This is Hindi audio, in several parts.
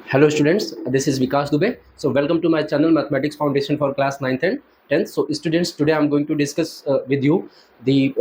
Hello students, this is Vikas Dubey. So welcome to my channel Mathematics Foundation for class 9th and 10th. So students, today I'm going to discuss with you the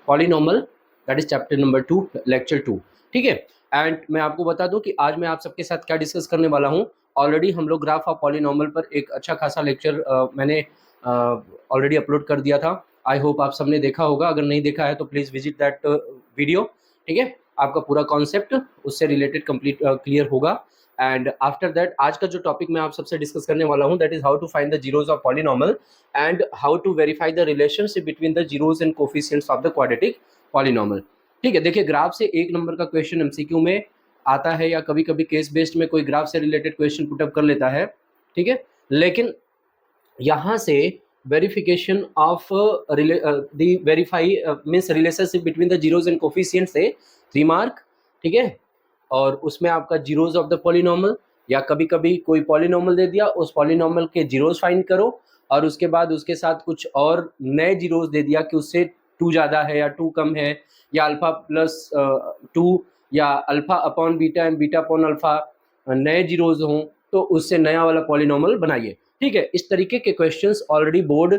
polynomial, that is chapter number 2, lecture 2. ठीक है, एंड मैं आपको बता दूं कि आज मैं आप सबके साथ क्या डिस्कस करने वाला हूं. ऑलरेडी हम लोग ग्राफ ऑफ पॉलीनॉमल पर एक अच्छा खासा लेक्चर मैंने ऑलरेडी अपलोड कर दिया था. आई होप आप सबने देखा होगा. अगर नहीं देखा है तो प्लीज़ विजिट दैट वीडियो. ठीक है, आपका पूरा कॉन्सेप्ट उससे रिलेटेड कंप्लीट क्लियर होगा. एंड आफ्टर दैट आज का जो टॉपिक मैं आप सबसे डिस्कस करने वाला हूं, that is how to find the zeros of polynomial and how to verify the relationship between the zeros and coefficients of the quadratic polynomial. ठीक है, देखिए ग्राफ से एक नंबर का क्वेश्चन एमसीक्यू में आता है या कभी कभी केस बेस्ड में कोई ग्राफ से रिलेटेड क्वेश्चन पुटअप कर लेता है. ठीक है, लेकिन यहाँ से verification of the verify means relationship between the zeros and coefficients से 3 मार्क. ठीक है, और उसमें आपका जीरोज ऑफ द पॉलीनॉमल या कभी कभी कोई पॉलीनॉमल दे दिया, उस पॉलीनॉमल के जीरोज फाइंड करो और उसके बाद उसके साथ कुछ और नए जीरोज दे दिया कि उससे 2 ज़्यादा है या 2 कम है या अल्फा प्लस 2 या alpha upon beta and beta upon alpha नए जीरोज हों तो उससे नया वाला पॉलीनॉमल बनाइए. ठीक है, इस तरीके के क्वेश्चंस ऑलरेडी बोर्ड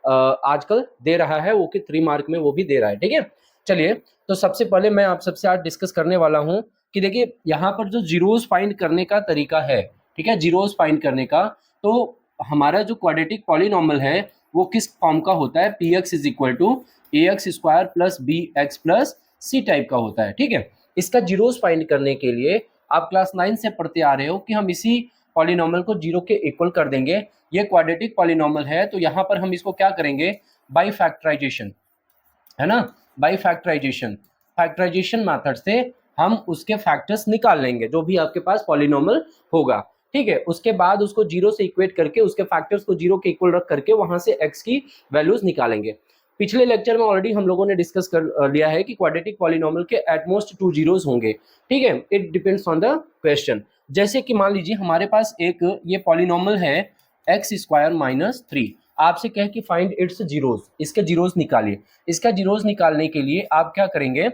आजकल दे रहा है, वो कि 3 मार्क में वो भी दे रहा है. ठीक है, चलिए तो सबसे पहले मैं आप सबसे आज डिस्कस करने वाला हूँ कि देखिए यहाँ पर जो जीरोज फाइंड करने का तरीका है. ठीक है, जीरोज फाइंड करने का, तो हमारा जो क्वाड्रेटिक पॉलीनॉमल है वो किस फॉर्म का होता है, p x is equal to a x square plus b x plus c type का होता है. ठीक है, इसका जीरोज फाइंड करने के लिए आप क्लास 9 से पढ़ते आ रहे हो कि हम इसी पॉलीनॉमल को जीरो के इक्वल कर देंगे. ये क्वाड्रेटिक पॉलीनॉमल है तो यहाँ पर हम इसको क्या करेंगे, बाई फैक्टराइजेशन, है ना, बाई फैक्टराइजेशन, फैक्टराइजेशन मेथड से हम उसके फैक्टर्स निकाल लेंगे जो भी आपके पास पॉलीनॉमल होगा. ठीक है, उसके बाद उसको जीरो से इक्वेट करके उसके फैक्टर्स को जीरो के इक्वल रख करके वहां से एक्स की वैल्यूज निकालेंगे. पिछले लेक्चर में ऑलरेडी हम लोगों ने डिस्कस कर लिया है कि क्वाड्रेटिक पॉलीनॉमल के एटमोस्ट 2 जीरोज होंगे. ठीक है, it depends on the question. जैसे कि मान लीजिए हमारे पास एक ये पॉलीनॉमल है एक्स स्क्वायर माइनस 3. आपसे कहे कि फाइंड इट्स जीरोज, इसके जीरोज निकालिए. इसका जीरोज निकालने के लिए आप क्या करेंगे,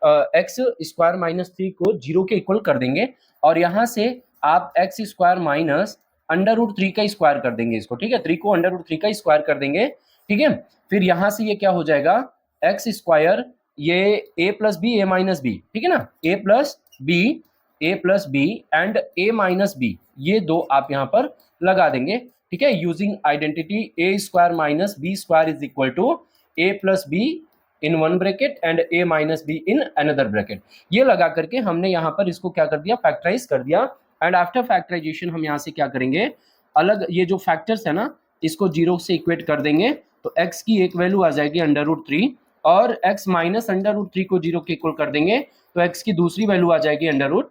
एक्स स्क्वायर माइनस 3 को जीरो के इक्वल कर देंगे और यहाँ से आप x square minus under root 3 का स्क्वायर कर देंगे इसको. ठीक है, 3 को अंडर रूट 3 का स्क्वायर कर देंगे. ठीक है, फिर यहाँ से ये क्या हो जाएगा, एक्स स्क्वायर ये a plus b a minus b. ठीक है ना, a plus b and a minus b, ये दो आप यहाँ पर लगा देंगे. ठीक है, using identity a square minus b square is equal to a plus b in one bracket and a minus b in another bracket. ये लगा करके हमने यहाँ पर इसको क्या कर दिया, फैक्टराइज कर दिया. एंड आफ्टर फैक्टराइजेशन हम यहाँ से क्या करेंगे, अलग ये जो फैक्टर्स है ना इसको जीरो से इक्वेट कर देंगे. तो x की एक वैल्यू आ जाएगी अंडर रूट 3 और x माइनस अंडर रूट 3 को जीरो के इक्वल कर देंगे तो x की दूसरी वैल्यू आ जाएगी अंडर रूट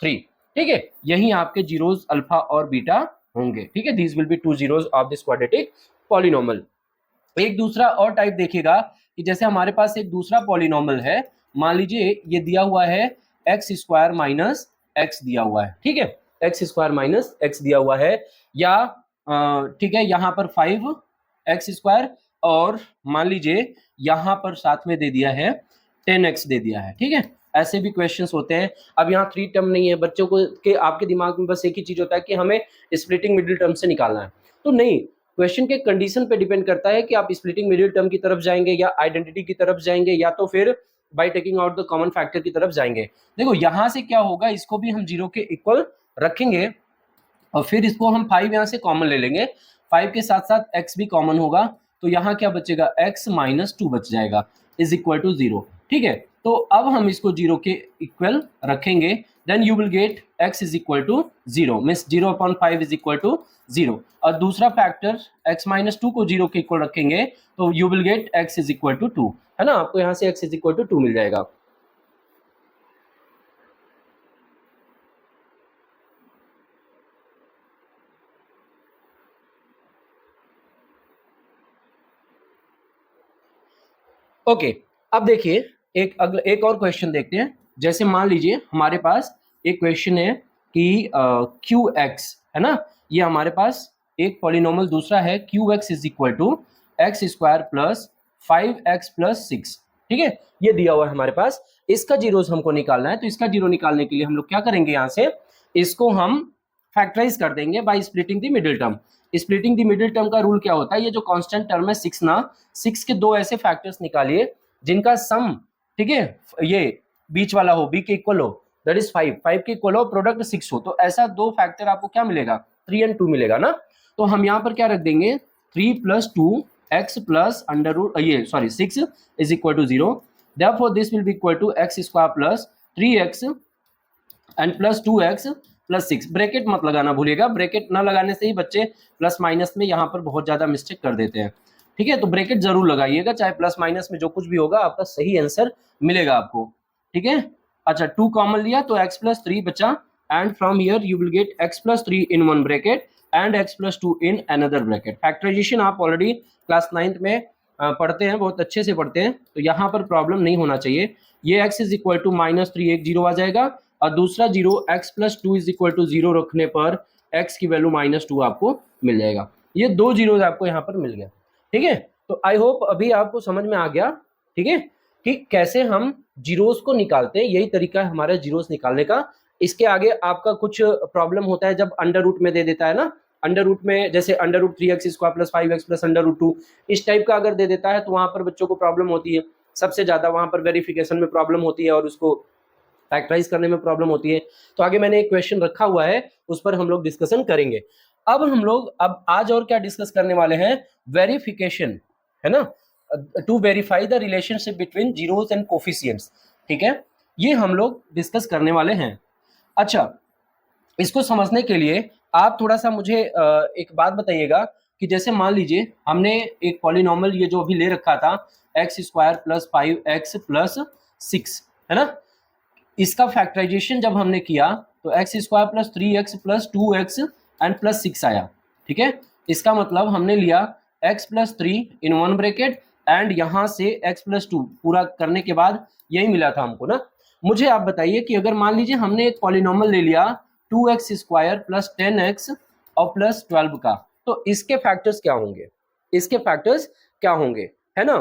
3. ठीक है, यही आपके जीरोज अल्फा और बीटा होंगे. ठीक है, these will be 2 zeros of this quadratic polynomial. एक दूसरा और टाइप देखिएगा कि जैसे हमारे पास एक दूसरा पॉलीनॉमल है, मान लीजिए ये दिया हुआ है एक्स स्क्वायर माइनस एक्स दिया हुआ है. ठीक है, एक्स स्क्वायर माइनस एक्स दिया हुआ है या ठीक है यहाँ पर 5 एक्स स्क्वायर और मान लीजिए यहाँ पर साथ में दे दिया है 10x दे दिया है. ठीक है, ऐसे भी क्वेश्चंस होते हैं. अब यहाँ 3 टर्म नहीं है, बच्चों को के आपके दिमाग में बस एक ही चीज होता है कि हमें स्प्लिटिंग मिडिल टर्म से निकालना है. तो नहीं, क्वेश्चन के कंडीशन पे डिपेंड करता है कि आप स्प्लिटिंग मिडिल टर्म की तरफ जाएंगे या आइडेंटिटी की तरफ जाएंगे या तो फिर by taking out the common factor की तरफ जाएंगे. देखो यहाँ से क्या होगा, इसको भी हम जीरो के इक्वल रखेंगे और फिर इसको हम 5 यहाँ से कॉमन ले लेंगे. 5 के साथ साथ x भी कॉमन होगा तो यहाँ क्या बचेगा, x माइनस 2 बच जाएगा इज इक्वल टू 0. ठीक है, तो अब हम इसको जीरो के इक्वल रखेंगे, then you will get x is equal to 0 means 0 upon 5 is equal to 0. और दूसरा फैक्टर x माइनस 2 को जीरो के इक्वल रखेंगे तो you will get x is equal to 2. है ना, आपको यहाँ से x इज इक्वल टू 2 मिल जाएगा. ओके, अब देखिए एक और क्वेश्चन देखते हैं. जैसे मान लीजिए हमारे पास एक क्वेश्चन है कि क्यू एक्स है ना, ये हमारे पास एक पॉलीनॉमल दूसरा है q x is equal to x square plus 5x plus 6. ठीक है, ये दिया हुआ है हमारे पास. इसका जीरोस हमको निकालना है तो इसका जीरो निकालने के लिए हम लोग क्या करेंगे, यहाँ से इसको हम फैक्टराइज कर देंगे by splitting the middle term. Splitting the middle term का रूल क्या होता है, ये जो कांस्टेंट टर्म है 6 ना, 6 के दो ऐसे फैक्टर्स निकालिए जिनका सम, ठीक है, ये बीच वाला हो, बी के इक्वल हो, दैट इज 5, 5 के इक्वल हो, प्रोडक्ट 6 हो, तो ऐसा दो फैक्टर आपको क्या मिलेगा, 3 and 2 मिलेगा ना। तो हम यहाँ पर क्या रख देंगे, 3 + 2x प्लस अंडर रूट, ये sorry 6 is equal to 0, therefore this will be equal to x square plus 3x and plus 2x plus 6। Bracket मत लगाना भूलिएगा, ब्रैकेट ना लगाने से ही बच्चे प्लस माइनस में यहाँ पर बहुत ज्यादा मिस्टेक कर देते हैं, ठीक है। तो ब्रैकेट जरूर लगाइएगा, चाहे प्लस माइनस में जो कुछ भी होगा आपका सही आंसर मिलेगा आपको, ठीक है। अच्छा 2 कॉमन लिया तो x + 3 बचा, and from here you will get x + 3 in one bracket and x + 2 in another bracket. Factorisation आप ऑलरेडी क्लास 9th में पढ़ते हैं, बहुत अच्छे से पढ़ते हैं, तो यहाँ पर प्रॉब्लम नहीं होना चाहिए। ये x इज इक्वल टू -3 एक जीरो आ जाएगा, और दूसरा zero x + 2 is equal to 0 रखने पर x की वैल्यू -2 आपको मिल जाएगा। ये दो जीरोज आपको यहाँ पर मिल गया, ठीक है। तो आई होप अभी आपको समझ में आ गया, ठीक है, कि कैसे हम जीरोस को निकालते हैं, यही तरीका है हमारा जीरोस निकालने का। इसके आगे आपका कुछ प्रॉब्लम होता है जब अंडर रूट में दे देता है ना, अंडर रूट में जैसे under root 3x square plus 5x plus under root 2, इस टाइप का अगर दे देता है तो वहां पर बच्चों को प्रॉब्लम होती है, सबसे ज्यादा वहां पर वेरिफिकेशन में प्रॉब्लम होती है और उसको फैक्टराइज करने में प्रॉब्लम होती है। तो आगे मैंने एक क्वेश्चन रखा हुआ है, उस पर हम लोग डिस्कशन करेंगे। अब हम लोग अब आज और क्या डिस्कस करने वाले हैं, वेरिफिकेशन, है ना, to verify the relationship between zeros and coefficients, ठीक है, ये हम लोग डिस्कस करने वाले हैं। अच्छा, इसको समझने के लिए आप थोड़ा सा मुझे एक बात बताइएगा कि जैसे मान लीजिए हमने एक पॉलिनॉमियल ये जो अभी ले रखा था x² + 5x + 6, है ना, इसका फैक्टराइजेशन जब हमने किया तो x² + 3x + 2x and plus 6 आया, ठीक है। इसका मतलब हमने लिया x + 3 in one bracket and यहां से x + 2 पूरा करने के बाद यही मिला था हमको ना। मुझे आप बताइए कि अगर मान लीजिए हमने एक पॉलिनॉमियल ले लिया 2x² + 10x और प्लस 12 का, तो इसके फैक्टर्स क्या होंगे, इसके फैक्टर्स क्या होंगे, है ना।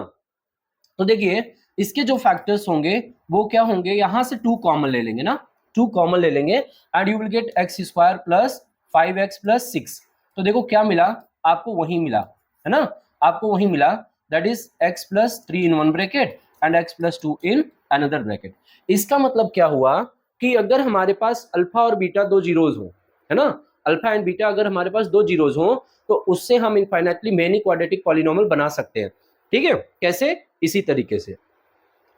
तो देखिए इसके जो फैक्टर्स होंगे वो क्या होंगे, यहां से 2 कॉमन ले लेंगे ना, 2 कॉमन ले लेंगे and you will gate x² + 5x + 6। तो देखो क्या मिला आपको, वही मिला, है ना, आपको वही मिला, that is x + 3 in one bracket and x + 2 in another bracket. इसका मतलब क्या हुआ कि अगर हमारे पास अल्फा और बीटा दो जीरोज हो, है ना, अल्फा एंड बीटा अगर हमारे पास दो जीरोज हो तो उससे हम इनफाइनाइटली मेनी क्वाड्रेटिक पॉलिनॉमियल बना सकते हैं, ठीक है। कैसे, इसी तरीके से,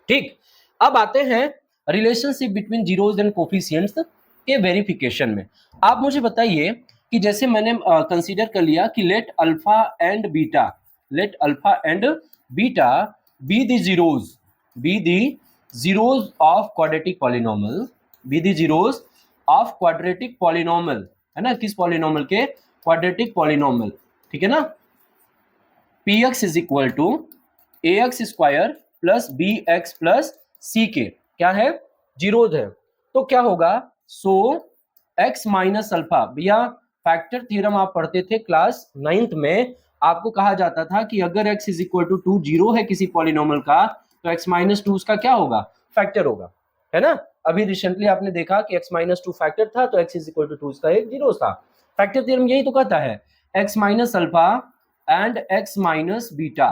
ठीक। अब आते हैं relationship between zeros and coefficients के वेरिफिकेशन में। आप मुझे बताइए कि जैसे मैंने कंसीडर कर लिया कि let alpha and beta, let alpha and beta be the zeros, B the zeros of quadratic polynomial, B the zeros of quadratic polynomial, है ना, किस पॉलिनॉमियल के, क्वाड्रेटिक पॉलिनॉमियल, ठीक है ना। px is equal to ax² plus bx plus c के क्या है, जीरोज है। तो क्या होगा, सो x माइनस अल्फा, भैया फैक्टर थ्योरम आप पढ़ते थे क्लास 9th में, आपको कहा जाता था कि अगर x is equal to 2 zero है किसी पॉलिनॉमियल का तो x माइनस 2 उसका क्या होगा, फैक्टर होगा, है ना। अभी रिसेंटली आपने देखा कि x माइनस 2 फैक्टर था तो x इज इक्वल टू 2 उसका एक जीरो था। फैक्टर थ्योरम यही तो कहता है, x minus alpha and x minus beta,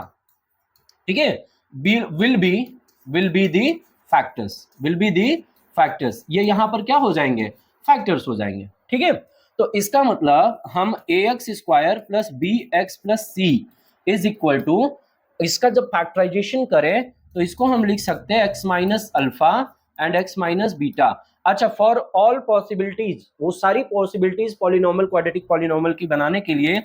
ठीक है, will be the factors, will be the factors, ये यहां पर क्या हो जाएंगे, फैक्टर्स हो जाएंगे, ठीक है। तो इसका मतलब हम ax² plus bx plus c is equal to, इसका जब फैक्टराइजेशन करें तो इसको हम लिख सकते हैं x minus alpha and x minus beta. अच्छा, फॉर ऑल पॉसिबिलिटीज, वो सारी पॉसिबिलिटीज पॉलिनॉमियल क्वाड्रेटिक पॉलिनॉमियल की बनाने के लिए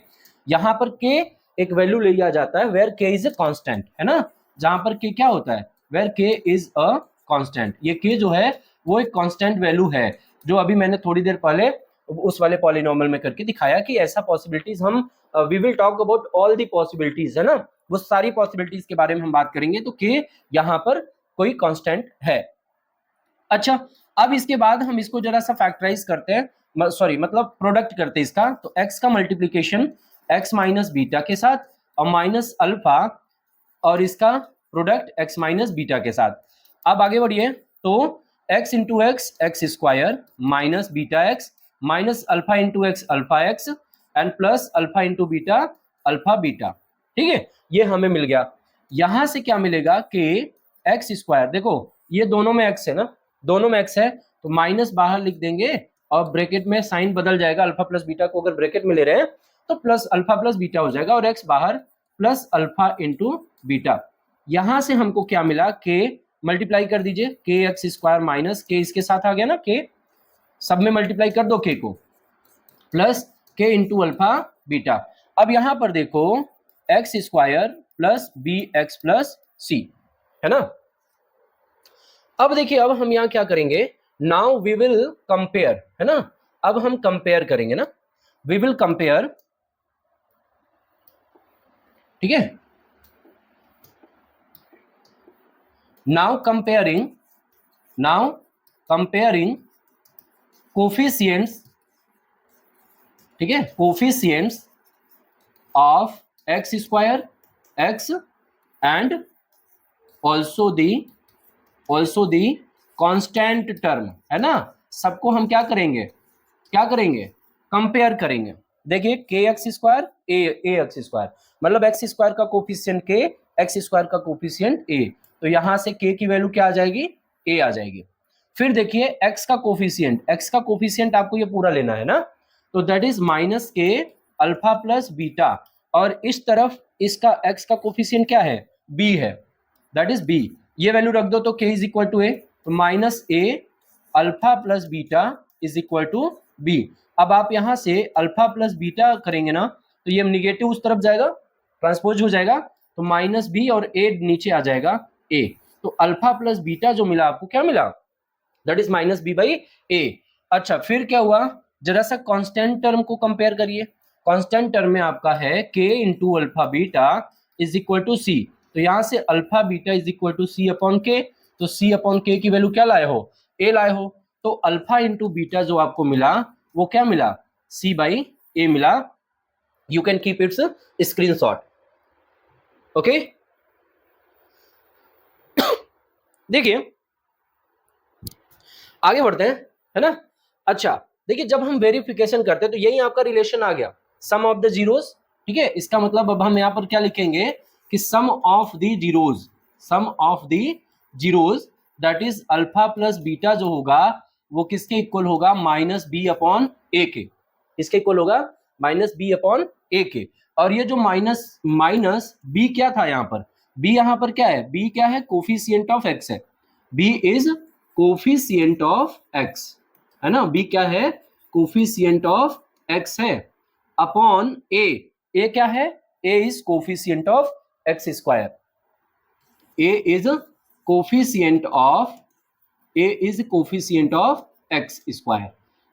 यहां पर k एक वैल्यू लिया जाता है where k is a constant, है ना, जहां पर k क्या होता है, where k is a constant. ये k जो है वो एक कांस्टेंट वैल्यू है, जो अभी मैंने थोड़ी देर पहले उस वाले पॉलिनॉमियल में करके दिखाया कि ऐसा पॉसिबिलिटीज हम we will talk about all the possibilities, है ना, वो सारी पॉसिबिलिटीज के बारे में हम बात करेंगे। तो k यहाँ पर कोई कांस्टेंट है। अच्छा, अब इसके बाद हम इसको जरा सा फैक्टराइज करते हैं, सॉरी मतलब प्रोडक्ट करते हैं इसका। तो x का मल्टीप्लीकेशन x माइनस बीटा के साथ और माइनस अल्फा और इसका प्रोडक्ट x माइनस बीटा के साथ। अब आगे बढ़िए, तो x into x, x square minus beta x minus alpha into x alpha x and plus alpha into beta alpha beta. ठीक है, ये हमें मिल गया। यहां से क्या मिलेगा कि एक्स स्क्वायर, देखो ये दोनों में एक्स है ना, दोनों में एक्स है तो माइनस बाहर लिख देंगे और ब्रैकेट में साइन बदल जाएगा, अल्फा प्लस बीटा को अगर ब्रैकेट में ले रहे हैं तो प्लस अल्फा प्लस बीटा हो जाएगा और एक्स बाहर प्लस अल्फा इंटू बीटा। यहां से हमको क्या मिला के मल्टीप्लाई कर दीजिए, के एक्स स्क्वायर माइनस के इसके साथ आ गया ना, के सब में मल्टीप्लाई कर दो के को, प्लस के इंटू अल्फा बीटा। अब यहां पर देखो x square plus b x plus c है ना। अब देखिए अब हम यहां क्या करेंगे, नाउ वी विल कंपेयर, है ना, अब हम कंपेयर करेंगे ना, वी विल कंपेयर, ठीक है। नाउ कंपेयरिंग कोफिशिएंट्स, ठीक है, coefficients of x square x and also the constant term, है ना। सबको हम क्या करेंगे कंपेयर करेंगे। देखिए के एक्स स्क्वायर ए एक्स स्क्वायर, मतलब एक्स स्क्वायर का कोफिशिएंट के, एक्स स्क्वायर का कोफिशिएंट ए, तो यहां से के की वैल्यू क्या आ जाएगी, ए आ जाएगी। फिर देखिए एक्स का कोफिशिएंट आपको ये पूरा लेना है ना, तो दैट इज माइनस के अल्फा प्लस बीटा, और इस तरफ इसका एक्स का कोफिशिएंट क्या है, बी है, दैट इज बी। ये वैल्यू रख दो तो k is equal to a, तो minus a alpha plus beta is equal to b. अब आप यहां से अल्फा प्लस बीटा करेंगे ना तो ये निगेटिव उस तरफ जाएगा, ट्रांसपोज हो जाएगा, तो माइनस बी और ए नीचे आ जाएगा ए, तो अल्फा प्लस बीटा जो मिला आपको क्या मिला, that is minus b by a. अच्छा फिर क्या हुआ, जरा सा कांस्टेंट टर्म को कंपेयर करिए। कांस्टेंट टर्म में आपका है k into alpha beta is equal to c, तो यहां से alpha beta is equal to c upon k, तो सी अपॉन के की वैल्यू क्या लाए हो, ए लाए हो, तो अल्फा इंटू बीटा जो आपको मिला वो क्या मिला, सी बाई ए मिला। You can keep its screenshot, okay. देखिए आगे बढ़ते हैं, है ना। अच्छा देखिए जब हम वेरिफिकेशन करते हैं तो यही आपका रिलेशन आ गया, सम ऑफ द जीरोज, ठीक है। इसका मतलब अब हम यहां पर क्या लिखेंगे कि sum of the zeros that is alpha plus beta जो होगा वो किसके इक्वल होगा, माइनस बी अपॉन ए के, इसके इक्वल होगा माइनस बी अपॉन ए के। और ये जो माइनस बी क्या था यहाँ पर, बी यहाँ पर क्या है, बी क्या है, कोफिशिएंट ऑफ एक्स है, b is coefficient of x, है ना, बी क्या है, कोफिशिएंट ऑफ एक्स है, अपॉन ए क्या है, a is coefficient of x square, a is coefficient of x square,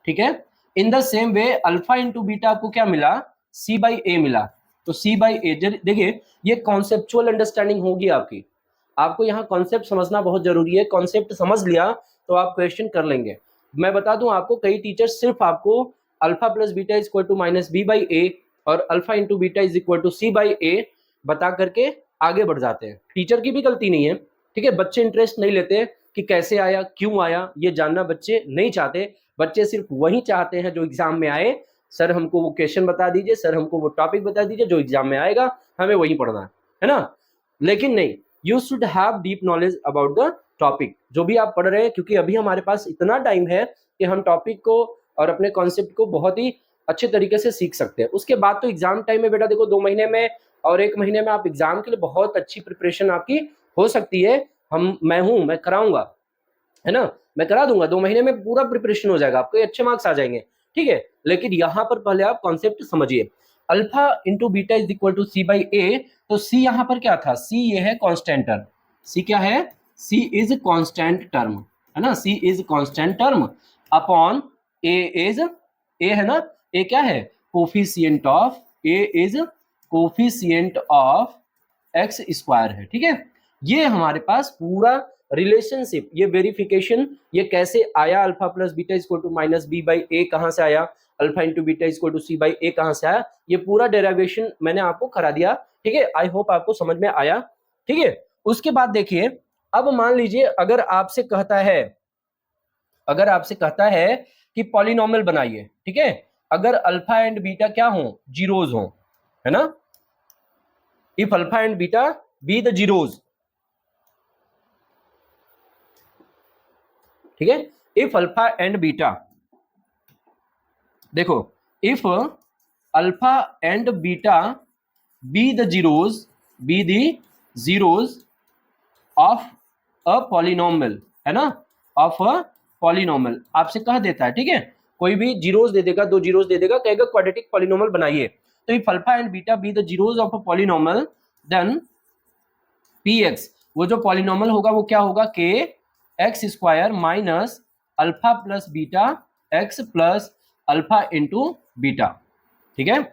ठीक है। In the same way alpha into beta आपको क्या मिला, सी बाई ए मिला, तो सी बाई ए, देखिए ये कॉन्सेप्चुअल अंडरस्टैंडिंग होगी आपकी, आपको यहाँ कॉन्सेप्ट समझना बहुत जरूरी है। कॉन्सेप्ट समझ लिया तो आप क्वेश्चन कर लेंगे। मैं बता दूं आपको, कई टीचर्स सिर्फ आपको alpha plus beta is equal to minus b by a और alpha into beta is equal to c by a बता करके आगे बढ़ जाते हैं। टीचर की भी गलती नहीं है, ठीक है। बच्चे इंटरेस्ट नहीं लेते कि कैसे आया, क्यों आया, ये जानना बच्चे नहीं चाहते। बच्चे सिर्फ वही चाहते हैं जो एग्जाम में आए, सर हमको वो क्वेश्चन बता दीजिए, सर हमको वो टॉपिक बता दीजिए जो एग्जाम में आएगा, हमें वही पढ़ना है ना। लेकिन नहीं, you should have deep knowledge about the topic जो भी आप पढ़ रहे हैं, क्योंकि अभी हमारे पास इतना टाइम है कि हम टॉपिक को और अपने कॉन्सेप्ट को बहुत ही अच्छे तरीके से सीख सकते हैं। उसके बाद तो एग्जाम टाइम में बेटा देखो 2 महीने में और 1 महीने में आप एग्जाम के लिए बहुत अच्छी प्रिपरेशन आपकी हो सकती है। मैं कराऊंगा, है ना, मैं करा दूंगा, 2 महीने में पूरा प्रिपरेशन हो जाएगा, आपको अच्छे मार्क्स आ जाएंगे, ठीक है। लेकिन यहाँ पर पहले आप कॉन्सेप्ट समझिए, alpha into beta is equal to c by a, तो सी यहाँ पर क्या था, सी ये है कॉन्स्टेंट टर्म, सी क्या है, सी इज कॉन्स्टेंट टर्म, है ना, c is constant term upon a is, a है ना, ए क्या है, coefficient of, a is coefficient of x square है, ठीक है। ये हमारे पास पूरा रिलेशनशिप, ये वेरिफिकेशन, ये कैसे आया, alpha plus beta is equal to minus b by a कहां से आया, alpha into beta is equal to c by a कहां से आया, ये पूरा डेरिवेशन मैंने आपको करा दिया, ठीक है। आई होप आपको समझ में आया, ठीक है। उसके बाद देखिए, अब मान लीजिए अगर आपसे कहता है कि पॉलिनॉमियल बनाइए, ठीक है, अगर अल्फा एंड बीटा क्या हो, जीरोज हो, है ना, if alpha and beta be the zeros, ठीक है, इफ अल्फा एंड बीटा, देखो, if alpha and beta be the zeros of a polynomial, है ना, ऑफ अ पॉलिनॉमियल आपसे कह देता है, ठीक है, कोई भी जीरोज दे देगा, 2 जीरोज दे देगा, कहेगा क्वाड्रेटिक पॉलिनॉमियल बनाइए, तो if alpha and beta be the zeros of a polynomial then px, वो जो पॉलिनॉमियल होगा वो क्या होगा, k x square minus alpha plus beta x plus alpha into beta, ठीक है।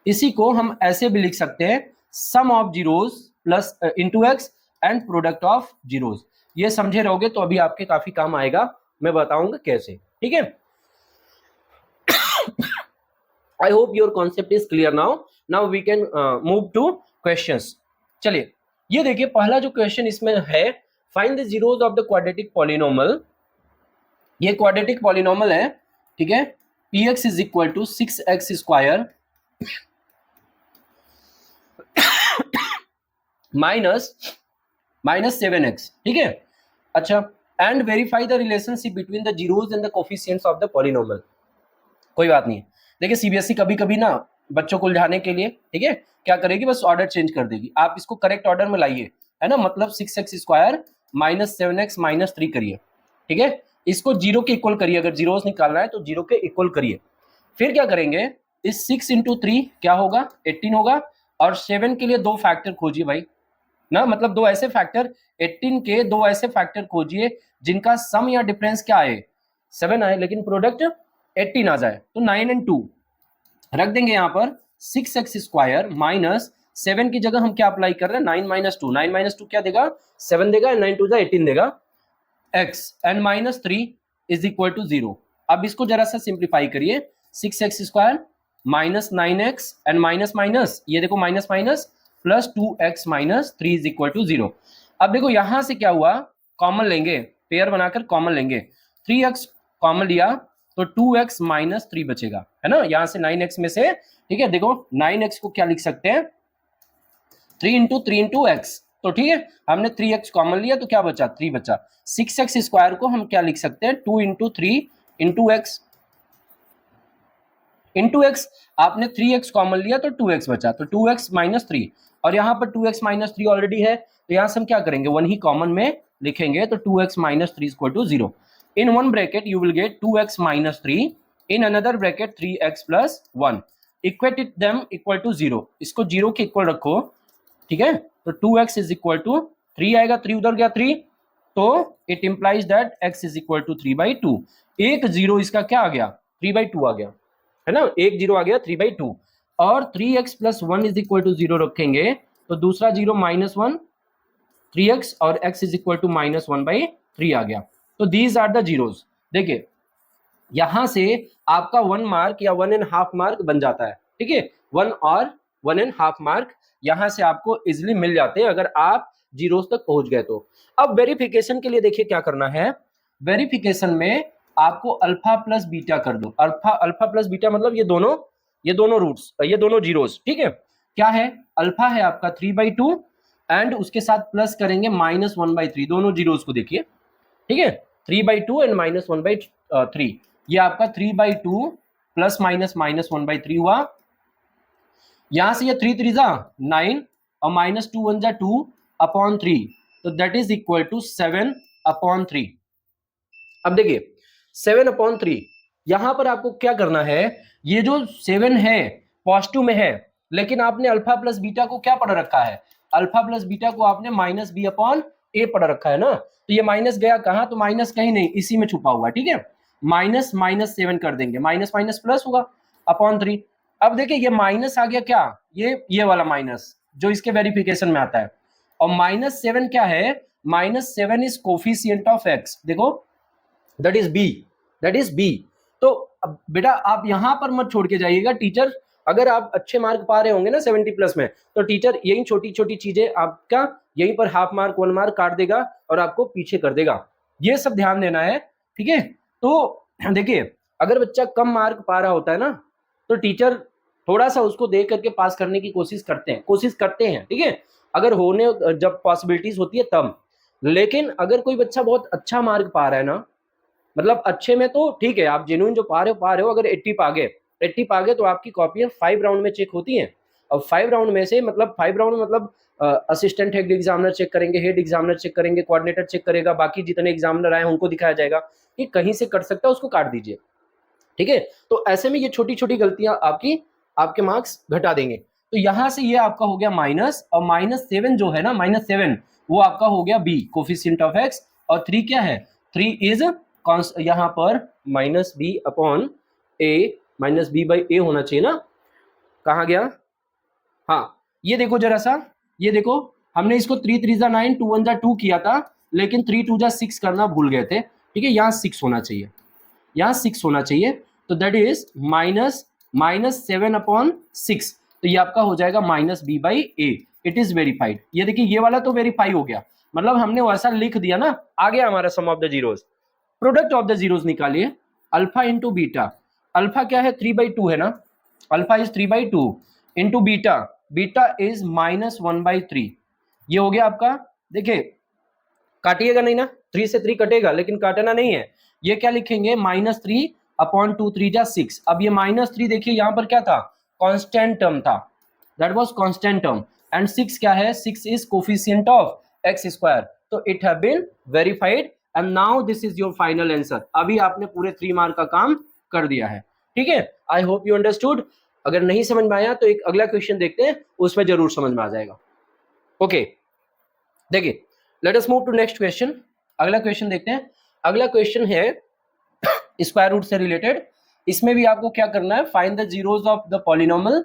इसी को हम ऐसे भी लिख सकते हैं, sum of zeros plus into x and product of zeros. ये समझे रहोगे तो अभी आपके काफी काम आएगा, मैं बताऊंगा कैसे, ठीक है। I hope your concept is clear now. Now we can move to questions. चलिए, ये देखिए पहला जो क्वेश्चन इसमें है, find the zeros of the quadratic polynomial. ये क्वाड्रेटिक पॉलिनॉमियल है, ठीक है, px is equal to 6x square minus 7x, ठीक है। अच्छा, and verify the relationship between the zeros and the coefficients of the polynomial. कोई बात नहीं है, देखिए सीबीएसई कभी कभी ना बच्चों को उलझाने के लिए, ठीक है, क्या करेगी, बस ऑर्डर चेंज कर देगी, आप इसको करेक्ट ऑर्डर में लाइए, है ना, मतलब 6x square minus 7x minus 3 करिए, ठीक है, इसको जीरो के इक्वल करिए, अगर जीरोस निकालना है तो जीरो के इक्वल करिए। फिर क्या करेंगे, इस 6 इंटू 3 क्या होगा, 18 होगा, और 7 के लिए 2 फैक्टर खोजिए भाई ना, मतलब 2 ऐसे फैक्टर, 18 के 2 ऐसे फैक्टर खोजिए जिनका सम या डिफरेंस क्या आए, 7 आए, लेकिन प्रोडक्ट 18 आ जाए, तो 9 एंड 2 रख देंगे यहाँ पर, 6x स्क्वायर माइनस 7 की जगह हम क्या अप्लाई कर रहे हैं, 9 माइनस 2, 9 माइनस 2 क्या देगा, 7 देगा, 9 2 18 देगा, x and minus 3 is equal to 0। अब इसको जरा सा सिंप्लीफाई करिए, 6x square minus 9x and minus minus, ये देखो minus minus plus 2x minus 3 is equal to 0। अब देखो यहां से क्या हुआ, कॉमन लेंगे, पेयर बनाकर कॉमन लेंगे, 3x कॉमन लिया तो 2x माइनस 3 बचेगा, है ना, यहां से 9x में से, ठीक है, देखो 9x को क्या लिख सकते हैं, 3 इंटू एक्स, तो ठीक है, हमने 3x कॉमन लिया तो क्या बचा, 3 बचा। 6x स्क्वायर को हम क्या लिख सकते हैं, 2 into 3 into x, into x, आपने 3x कॉमन लिया तो 2x बचा, तो 2x माइनस 3, और यहाँ पर 2x माइनस 3 ऑलरेडी है, तो यहाँ से हम क्या करेंगे, 1 ही कॉमन में लिखेंगे, तो 2x minus 3 equal to 0। In one bracket you will get 2x minus 3, in another bracket 3x plus 1, equate it them equal to 0, इसको 0 के इक्वल रखो, ठीक है, तो 2x is equal to 3 आएगा, 3 उधर गया 3, तो it implies that x is equal to 3/2, एक 0 इसका क्या आ गया, 3/2 आ गया, है ना, एक 0 आ गया 3/2, और 3x plus 1 is equal to 0 रखेंगे, तो दूसरा 0 -1, 3x और x is equal to -1/3 आ गया, तो दीज आर द जीरोज। देखिए यहां से आपका 1 मार्क या 1.5 मार्क बन जाता है, ठीक है, 1 और 1.5 मार्क यहां से आपको इजिली मिल जाते हैं अगर आप जीरोज तक पहुंच गए तो। अब वेरिफिकेशन के लिए देखिए क्या करना है, वेरिफिकेशन में आपको अल्फा प्लस बीटा कर दो, अल्फा प्लस बीटा मतलब ये दोनों रूट्स, ये दोनों जीरोज, ठीक है, क्या है, अल्फा है आपका 3/2 एंड उसके साथ प्लस करेंगे -1/3, दोनों जीरोज को देखिए, ठीक है, 3/2 एंड -1/3, ये आपका 3/2 प्लस माइनस -1/3 हुआ, यहां से ये 3 3 जा 9 और -2 1 जा 2/3, तो दैट इज इक्वल टू 7/3। अब देखिए 7/3, यहां पर आपको क्या करना है, ये जो 7 है पॉजिटिव में है, लेकिन आपने अल्फा प्लस बीटा को क्या पढ़ रखा है, अल्फा प्लस बीटा को आपने -b/a पढ़ रखा है ना, तो ये माइनस गया कहां, तो माइनस कहीं नहीं, इसी में छुपा हुआ, ठीक है, माइनस माइनस 7 कर देंगे, माइनस माइनस प्लस होगा /3। अब देखिए ये माइनस आ गया क्या, ये वाला माइनस जो इसके वेरिफिकेशन में आता है, और -7 क्या है, -7 इज कोफिशिएंट ऑफ x, देखो दैट इज b। तो अब बेटा आप यहां पर मत छोड़ के जाइएगा, टीचर अगर आप अच्छे मार्क पा रहे होंगे ना 70 प्लस में, तो टीचर यही छोटी छोटी चीजें आपका यहीं पर हाफ मार्क 1 मार्क काट देगा और आपको पीछे कर देगा, ये सब ध्यान देना है, ठीक है। तो देखिए अगर बच्चा कम मार्क पा रहा होता है ना, तो टीचर थोड़ा सा उसको देख करके पास करने की कोशिश करते हैं, ठीक है, अगर होने जब पॉसिबिलिटीज होती है तब। लेकिन अगर कोई बच्चा बहुत अच्छा मार्क पा रहा है ना, मतलब अच्छे में तो ठीक है, आप जेन्युइन जो पा रहे हो, अगर 80 पा गए तो आपकी कॉपियां 5 राउंड में चेक होती हैं। और 5 राउंड में से मतलब 5 राउंड मतलब असिस्टेंट हेड एग्जामिनर चेक करेंगे, हेड एग्जामिनर चेक करेंगे, कोऑर्डिनेटर चेक करेगा, बाकी जितने एग्जामिनर आए उनको दिखाया जाएगा कि कहीं से कट सकता है, उसको काट दीजिए, ठीक है। तो ऐसे में ये छोटी छोटी गलतियां आपके मार्क्स घटा देंगे। तो यहां से ये आपका हो गया माइनस, और -7 जो है ना, -7 वो आपका हो गया बी, कोफिशिएंट ऑफ एक्स। और 3 क्या है, 3 इज यहाँ पर -b अपॉन ए, -b/a होना चाहिए ना, कहाँ गया, हाँ ये देखो जरा सा, ये देखो हमने इसको 3 3 जा 9, 2 1 जा 2 किया था, लेकिन 3 2 जा 6 करना भूल गए थे, ठीक है। यहाँ 6 होना चाहिए, यहाँ 6 होना चाहिए, तो दैट इज -7/6, तो ये आपका हो जाएगा -b/a। It is verified. ये देखिए ये वाला तो वेरीफाई हो गया, मतलब हमने वैसा लिख दिया ना, आ गया हमारा sum of the zeros. Product of the zeros निकालिए, अल्फा इंटू बीटा। अल्फा क्या है, 3/2 है ना, alpha is 3/2 into beta, beta is -1/3। ये हो गया आपका, देखिए काटिएगा नहीं ना, 3 से 3 कटेगा, लेकिन काटना नहीं है। ये क्या लिखेंगे, -3/2, 3 जा 6। अब ये -3 देखिए यहाँ पर क्या था, कांस्टेंट टर्म था, that was constant term. And 6 क्या है, 6 is coefficient of x square. तो it have been verified and now this is your final answer. अभी आपने पूरे 3 मार्क का काम कर दिया है, ठीक है। I hope you understood. अगर नहीं समझ में आया तो एक अगला क्वेश्चन देखते हैं, उसमें जरूर समझ में आ जाएगा। ओके देखिए, let us move to next question. अगला क्वेश्चन देखते हैं। अगला क्वेश्चन है स्क्वायर रूट से रिलेटेड। इसमें भी आपको क्या करना है, find the zeros of the polynomial,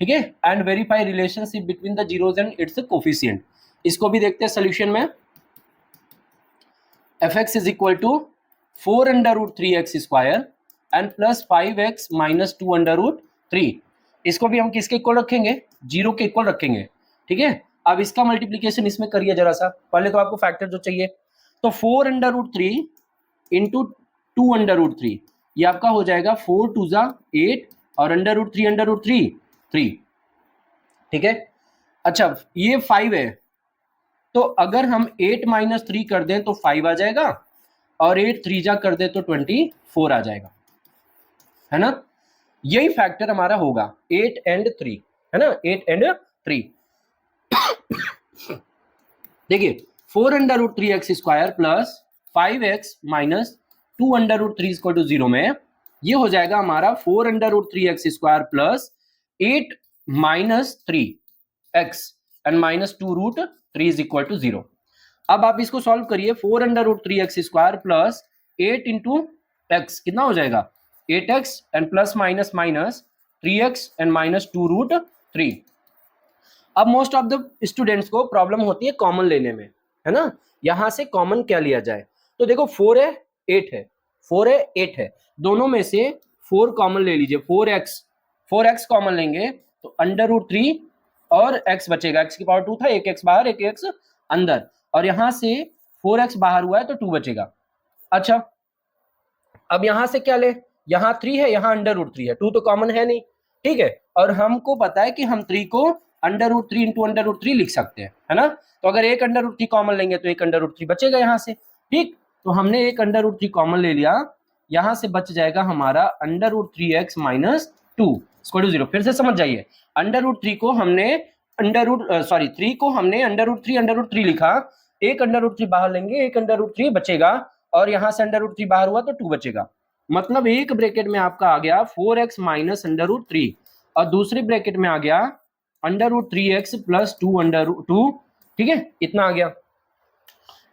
ठीक है, and verify relationship between the zeros and its coefficient. इसको भी देखते हैं सोल्यूशन में। fx is equal to 4√3x² and plus 5x minus 2√3। इसको भी हम किसके इक्वल रखेंगे, जीरो के इक्वल रखेंगे, ठीक है। अब इसका मल्टीप्लीकेशन इसमें करिए जरा सा, पहले तो आपको फैक्टर जो चाहिए, तो 4√3 इंटू 2√3, ये आपका हो जाएगा 4 2 जा 8 और √3 3, ठीक है। अच्छा ये 5 है, तो अगर हम 8 - 3 कर दें तो 5 आ जाएगा, और 8 3 जा कर दें तो 24 आ जाएगा, है ना। यही फैक्टर हमारा होगा 8 and 3, है ना, 8 and 3। देखिए 4√3x² plus 5x minus 2√3 equal to 0 में ये हो जाएगा हमारा 4√3x² plus 8 - 3x and -2√3 is equal to 0। अब आप इसको सॉल्व करिए, 4√3x² प्लस 8 इंटू एक्स कितना हो जाएगा, 8x and plus minus minus 3x and -2√3। अब मोस्ट ऑफ द स्टूडेंट्स को प्रॉब्लम होती है कॉमन लेने में, है ना। यहां से कॉमन क्या लिया जाए, तो देखो 4 है 8 है, 4 है 8 है, दोनों में से 4 कॉमन ले लीजिए, 4x कॉमन लेंगे तो √3 और x बचेगा, x की पावर 2 था, एक x बाहर एक x अंदर, और यहां से 4x बाहर हुआ है तो 2 बचेगा। अच्छा अब यहां से क्या ले, यहाँ 3 है, यहाँ √3 है, 2 तो कॉमन है नहीं, ठीक है। और हमको पता है कि हम 3 को √3 इंटू √3 लिख सकते हैं, है ना। तो अगर एक √3 कॉमन लेंगे तो एक √3 बचेगा यहाँ से, ठीक। तो हमने एक √3 कॉमन ले लिया, यहाँ से बच जाएगा हमारा √3x माइनस 2 इक्वल टू 0। फिर से समझ जाइए, √3 को हमने 3 को हमने √3 लिखा, एक √3 बाहर लेंगे, एक √3 बचेगा, और यहाँ से √3 बाहर हुआ तो 2 बचेगा। मतलब एक ब्रैकेट में आपका आ गया 4x माइनस √3, और दूसरे ब्रैकेट में आ गया √3x प्लस 2 ठीक है, इतना आ गया,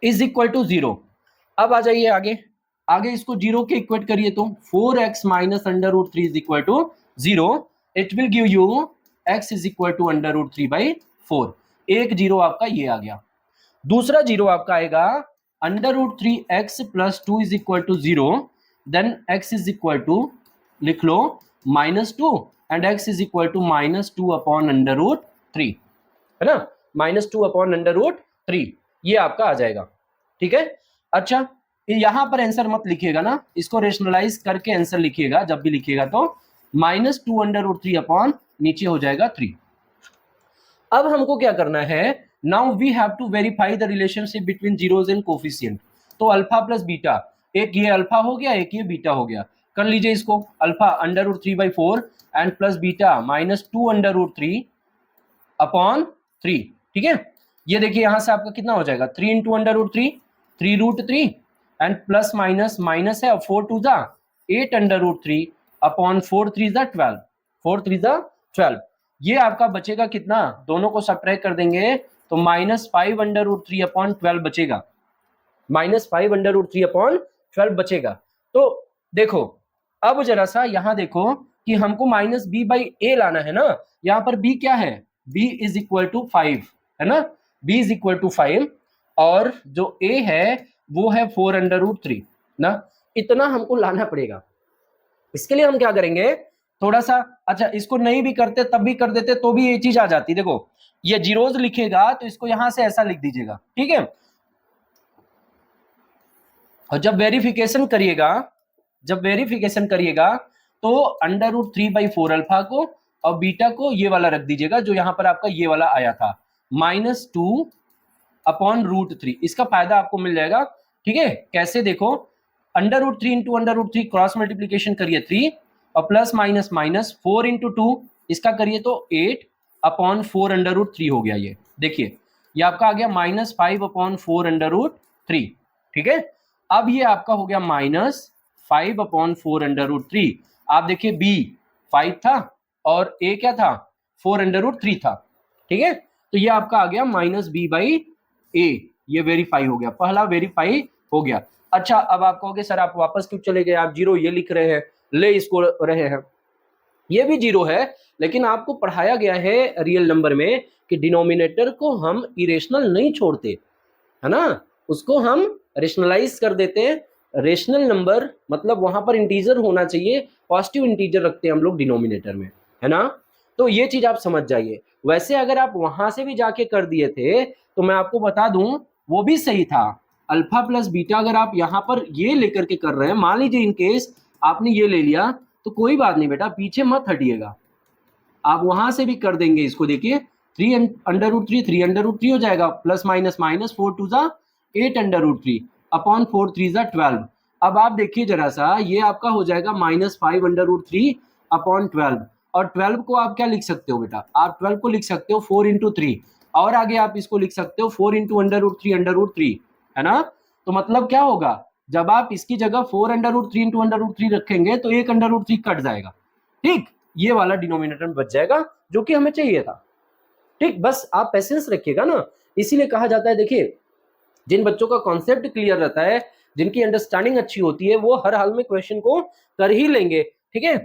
इज इक्वल टू 0। अब आ जाइए आगे, आगे इसको 0 के इक्वेट करिए, तो 4x minus √3 is equal to 0, it will give you x is equal to √3/4। एक 0 आपका ये आ गया। दूसरा 0 आपका आएगा √3x plus 2 is equal to 0, then x is equal to लिख लो -2 and x is equal to -2 upon √3, है ना, -2 अपॉन √3, ये आपका आ जाएगा, ठीक है। अच्छा यहां पर आंसर मत लिखिएगा ना, इसको रेशनलाइज करके आंसर लिखिएगा जब भी लिखिएगा तो -2√3 अपॉन नीचे हो जाएगा 3। अब हमको क्या करना है, now we have to verify the relationship between zeros and coefficient. तो अल्फा प्लस बीटा, एक ये अल्फा हो गया एक ये बीटा हो गया, कर लीजिए इसको। Alpha √3/4 and plus beta -2√3 upon 3, ठीक है। ये देखिए यहां से आपका कितना हो जाएगा, 3 into √3, 3√3 and plus minus minus है, 4 टू ज़ा 8√3 अपॉन 4 3 ज़ा 12, 4 3 ज़ा 12। ये आपका बचेगा कितना, दोनों को सब्ट्रैक्ट कर देंगे तो -5√3 अपॉन 12 बचेगा, -5√3 अपॉन 12 बचेगा। तो देखो अब जरा सा यहां देखो कि हमको -b/a लाना है ना, यहां पर b क्या है, b इज इक्वल टू 5 है ना, b इज इक्वल टू 5 और जो a है वो है 4√3 ना, इतना हमको लाना पड़ेगा। इसके लिए हम क्या करेंगे, थोड़ा सा, अच्छा इसको नहीं भी करते तब भी कर देते तो भी ये चीज आ जाती। देखो ये जीरोज लिखेगा तो इसको यहां से ऐसा लिख दीजिएगा, ठीक है। और जब वेरिफिकेशन करिएगा तो √3/4 अल्फा को और बीटा को ये वाला रख दीजिएगा जो यहां पर आपका ये वाला आया था -2 अपॉन √3। इसका फायदा आपको मिल जाएगा, ठीक है। कैसे देखो, √3 इंटू √3 क्रॉस मल्टीप्लीकेशन करिए 3 और प्लस माइनस माइनस 4 इंटू 2 इसका करिए तो 8 अपॉन 4√3 हो गया। ये देखिए ये आपका आ गया -5 अपॉन 4√3, ठीक है। अब ये आपका हो गया -5 अपॉन 4√3। आप देखिए b 5 था और a क्या था, 4√3 था, ठीक है। तो ये आपका आ गया -b/a, ये वेरीफाई हो गया, पहला वेरीफाई हो गया। अच्छा अब आप कहोगे सर आप वापस क्यों चले गए, आप जीरो ये लिख रहे हैं, ले इसको रहे हैं, ये भी जीरो है लेकिन आपको पढ़ाया गया है रियल नंबर में कि डिनोमिनेटर को हम इरेशनल नहीं छोड़ते, है ना, उसको हम रेशनलाइज कर देते हैं। रेशनल नंबर मतलब वहां पर इंटीजर होना चाहिए, पॉजिटिव इंटीजर रखते हैं हम लोग डिनोमिनेटर में, है ना। तो ये चीज आप समझ जाइए। वैसे अगर आप वहां से भी जाके कर दिए थे तो मैं आपको बता दूं वो भी सही था। अल्फा प्लस बीटा अगर आप यहाँ पर ये लेकर के कर रहे हैं, मान लीजिए इनकेस आपने ये ले लिया तो कोई बात नहीं बेटा, पीछे मत हटिएगा, आप वहां से भी कर देंगे इसको। देखिए 3√3 3√3 हो जाएगा, प्लस माइनस माइनस 4 2 ज़ा 8√3 अपॉन 4 3 ज़ा 12। अब आप देखिए जरा सा, ये आपका हो जाएगा -5√3 अपॉन 12, और 12 को आप क्या लिख सकते हो बेटा, आप 12 को लिख सकते हो 4 इंटू 3, और आगे आप इसको लिख सकते हो 4 इंटू √3 है ना। तो मतलब क्या होगा, जब आप इसकी जगह 4√3 इंटू √3 रखेंगे तो 1√3 कट जाएगा, ठीक, ये वाला डिनोमिनेटर में बच जाएगा जो कि हमें चाहिए था, ठीक। बस आप पेशेंस रखिएगा ना, इसीलिए कहा जाता है, देखिए जिन बच्चों का कॉन्सेप्ट क्लियर रहता है, जिनकी अंडरस्टैंडिंग अच्छी होती है, वो हर हाल में क्वेश्चन को कर ही लेंगे, ठीक है।